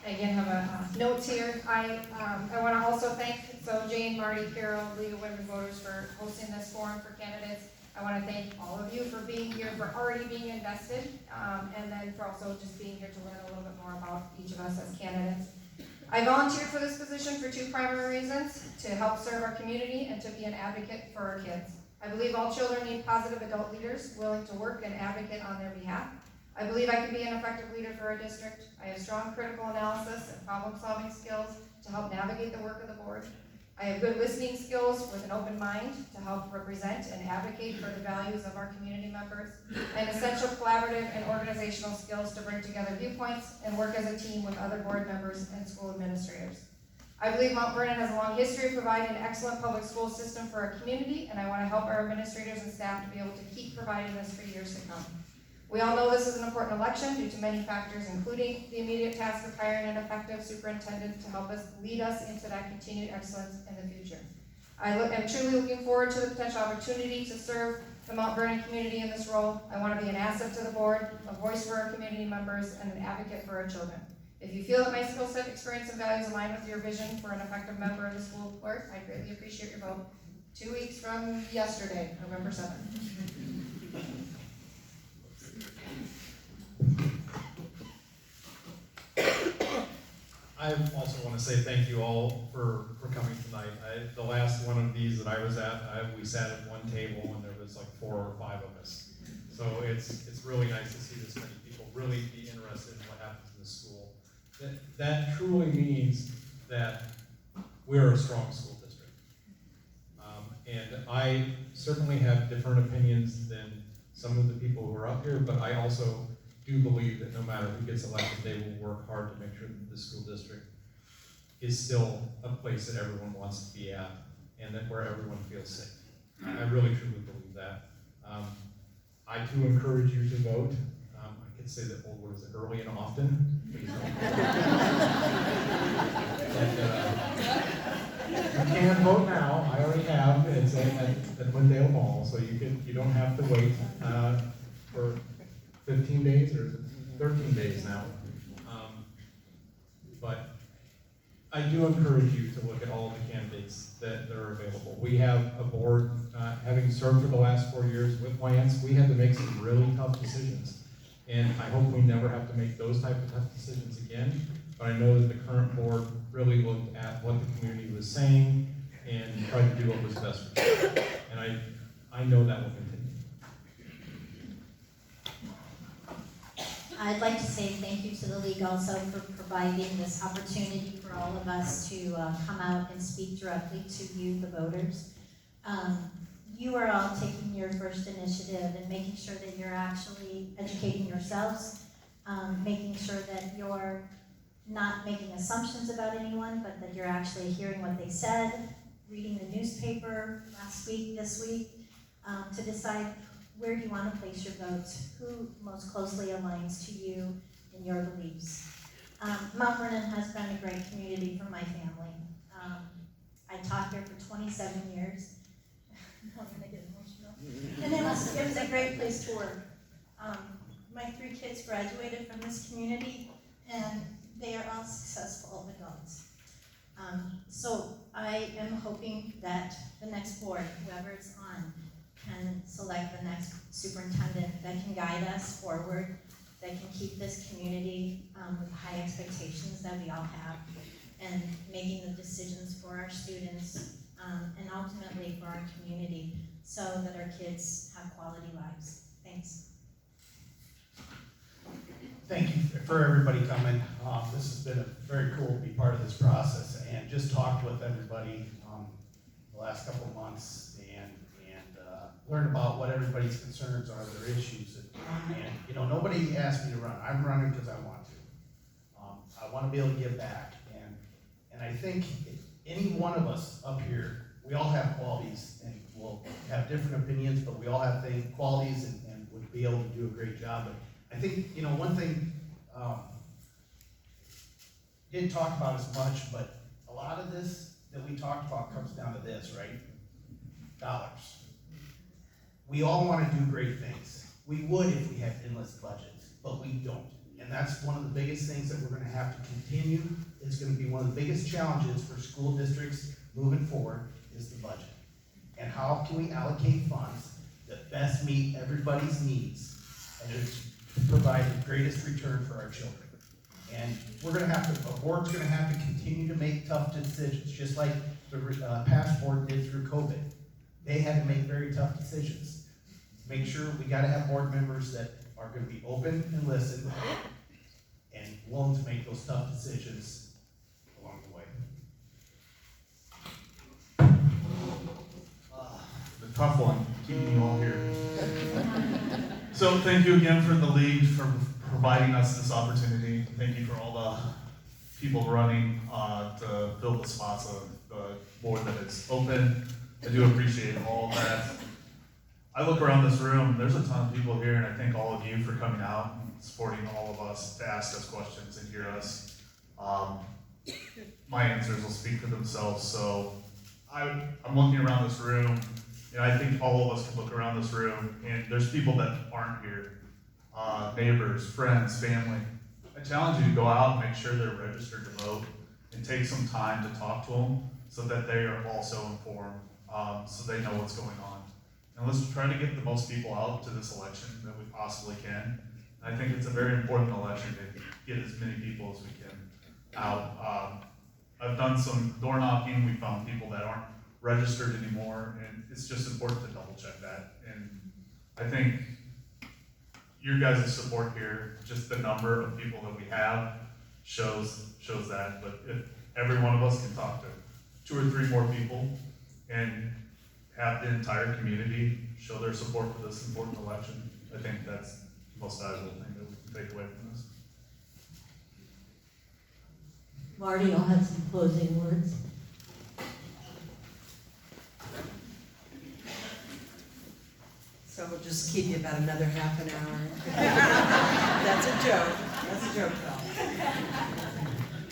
I again have notes here. I want to also thank Jane, Marty, Carol, League of Women Voters for hosting this forum for candidates. I want to thank all of you for being here, for already being invested, and then for also just being here to learn a little bit more about each of us as candidates. I volunteered for this position for 2 primary reasons: to help serve our community and to be an advocate for our kids. I believe all children need positive adult leaders willing to work and advocate on their behalf. I believe I can be an effective leader for our district. I have strong critical analysis and problem-solving skills to help navigate the work of the board. I have good listening skills with an open mind to help represent and advocate for the values of our community members, and essential collaborative and organizational skills to bring together viewpoints and work as a team with other board members and school administrators. I believe Mount Vernon has a long history of providing an excellent public school system for our community, and I want to help our administrators and staff to be able to keep providing this for years to come. We all know this is an important election due to many factors, including the immediate task of hiring an effective superintendent to help us lead us into that continued excellence in the future. I am truly looking forward to the potential opportunity to serve the Mount Vernon community in this role. I want to be an asset to the board, a voice for our community members, and an advocate for our children. If you feel that my skill set, experience, and values align with your vision for an effective member of the school board, I'd greatly appreciate your vote. 2 weeks from yesterday, November 7th. I also want to say thank you all for coming tonight. The last one of these that I was at, we sat at one table and there was like 4 or 5 of us. So it's really nice to see this many people really be interested in what happens in the school. That truly means that we're a strong school district. And I certainly have different opinions than some of the people who are up here, but I also do believe that no matter who gets elected, they will work hard to make sure that the school district is still a place that everyone wants to be at. and that where everyone feels safe. I really truly believe that. I too encourage you to vote. I could say that old words early and often. Please don't. You can vote now. I already have. It's at Wendale Mall, so you don't have to wait for 15 days or is it 13 days now. But I do encourage you to look at all of the candidates that are available. We have a board, having served for the last 4 years with Lance, we had to make some really tough decisions. And I hope we never have to make those type of tough decisions again. But I know that the current board really looked at what the community was saying and tried to do what was best for them. And I know that will continue. I'd like to say thank you to the league also for providing this opportunity for all of us to come out and speak directly to you, the voters. You are all taking your first initiative and making sure that you're actually educating yourselves, making sure that you're not making assumptions about anyone, but that you're actually hearing what they said, reading the newspaper last week, this week, to decide where do you want to place your votes, who most closely aligns to you and your beliefs. Mount Vernon has been a great community for my family. I taught here for 27 years. I'm gonna get emotional. And it was a great place to work. My 3 kids graduated from this community, and they are all successful adults. So I am hoping that the next board, whoever it's on, can select the next superintendent that can guide us forward, that can keep this community with high expectations that we all have, and making the decisions for our students, and ultimately for our community, so that our kids have quality lives. Thanks. Thank you for everybody coming. This has been very cool to be part of this process and just talked with everybody the last couple of months and learn about what everybody's concerns are, their issues. And you know, nobody asked me to run. I'm running because I want to. I want to be able to give back. And I think any one of us up here, we all have qualities and we'll have different opinions, but we all have qualities and would be able to do a great job. But I think, you know, one thing, didn't talk about as much, but a lot of this that we talked about comes down to this, right? Dollars. We all want to do great things. We would if we had endless budgets, but we don't. And that's one of the biggest things that we're going to have to continue. It's going to be one of the biggest challenges for school districts moving forward is the budget. And how can we allocate funds that best meet everybody's needs and just provide the greatest return for our children. And we're going to have to, a board's going to have to continue to make tough decisions, just like the past board did through COVID. They had to make very tough decisions. Make sure we got to have board members that are going to be open and listen and willing to make those tough decisions along the way. The tough one, keeping you all here. So thank you again for the league for providing us this opportunity. Thank you for all the people running to fill the spots of the board that is open. I do appreciate all of that. I look around this room, there's a ton of people here, and I thank all of you for coming out and supporting all of us to ask us questions and hear us. My answers will speak for themselves, so I'm looking around this room, and I think all of us can look around this room, and there's people that aren't here, neighbors, friends, family. I challenge you to go out and make sure they're registered to vote, and take some time to talk to them so that they are also informed, so they know what's going on. And let's try to get the most people out to this election that we possibly can. I think it's a very important election to get as many people as we can out. I've done some door knocking. We found people that aren't registered anymore, and it's just important to double check that. And I think your guys' support here, just the number of people that we have, shows that. But if every one of us can talk to 2 or 3 more people and have the entire community show their support for this important election, I think that's the most valuable thing that we can take away from this. Marty, I'll have some closing words. just keep you about another half an hour. That's a joke, though.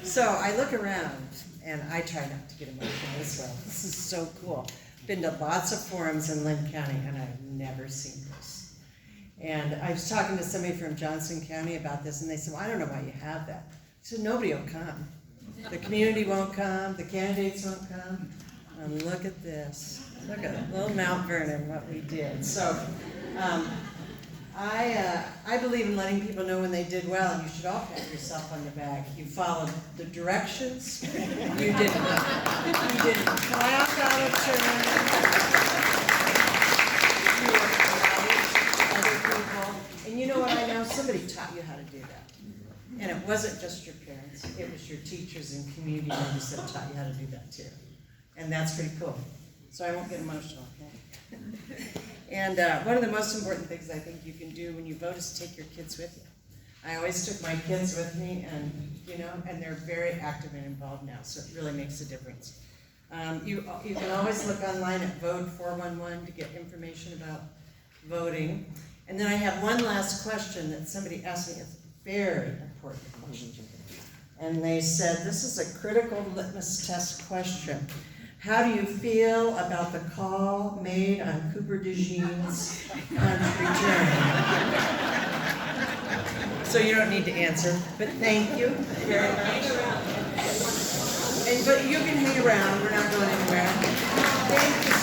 So I look around, and I try not to get emotional as well. This is so cool. Been to lots of forums in Lynn County, and I've never seen this. And I was talking to somebody from Johnson County about this, and they said, well, I don't know why you have that. I said, nobody will come. The community won't come, the candidates won't come. And look at this. Look at little Mount Vernon, what we did. So I believe in letting people know when they did well, and you should all pat yourself on the back. You followed the directions. You didn't clap out of turn. You were polite to other people. And you know what I know? Somebody taught you how to do that. And it wasn't just your parents. It was your teachers and community members that taught you how to do that too. And that's pretty cool. So I won't get emotional, okay? And one of the most important things I think you can do when you vote is take your kids with you. I always took my kids with me, and and they're very active and involved now, so it really makes a difference. You can always look online at Vote 411 to get information about voting. And then I have one last question that somebody asked me. It's a very important question. And they said, this is a critical litmus test question. How do you feel about the call made on Cooper DeJean's country journey? So you don't need to answer, but thank you very much. But you can hang around, we're not going anywhere. Thank you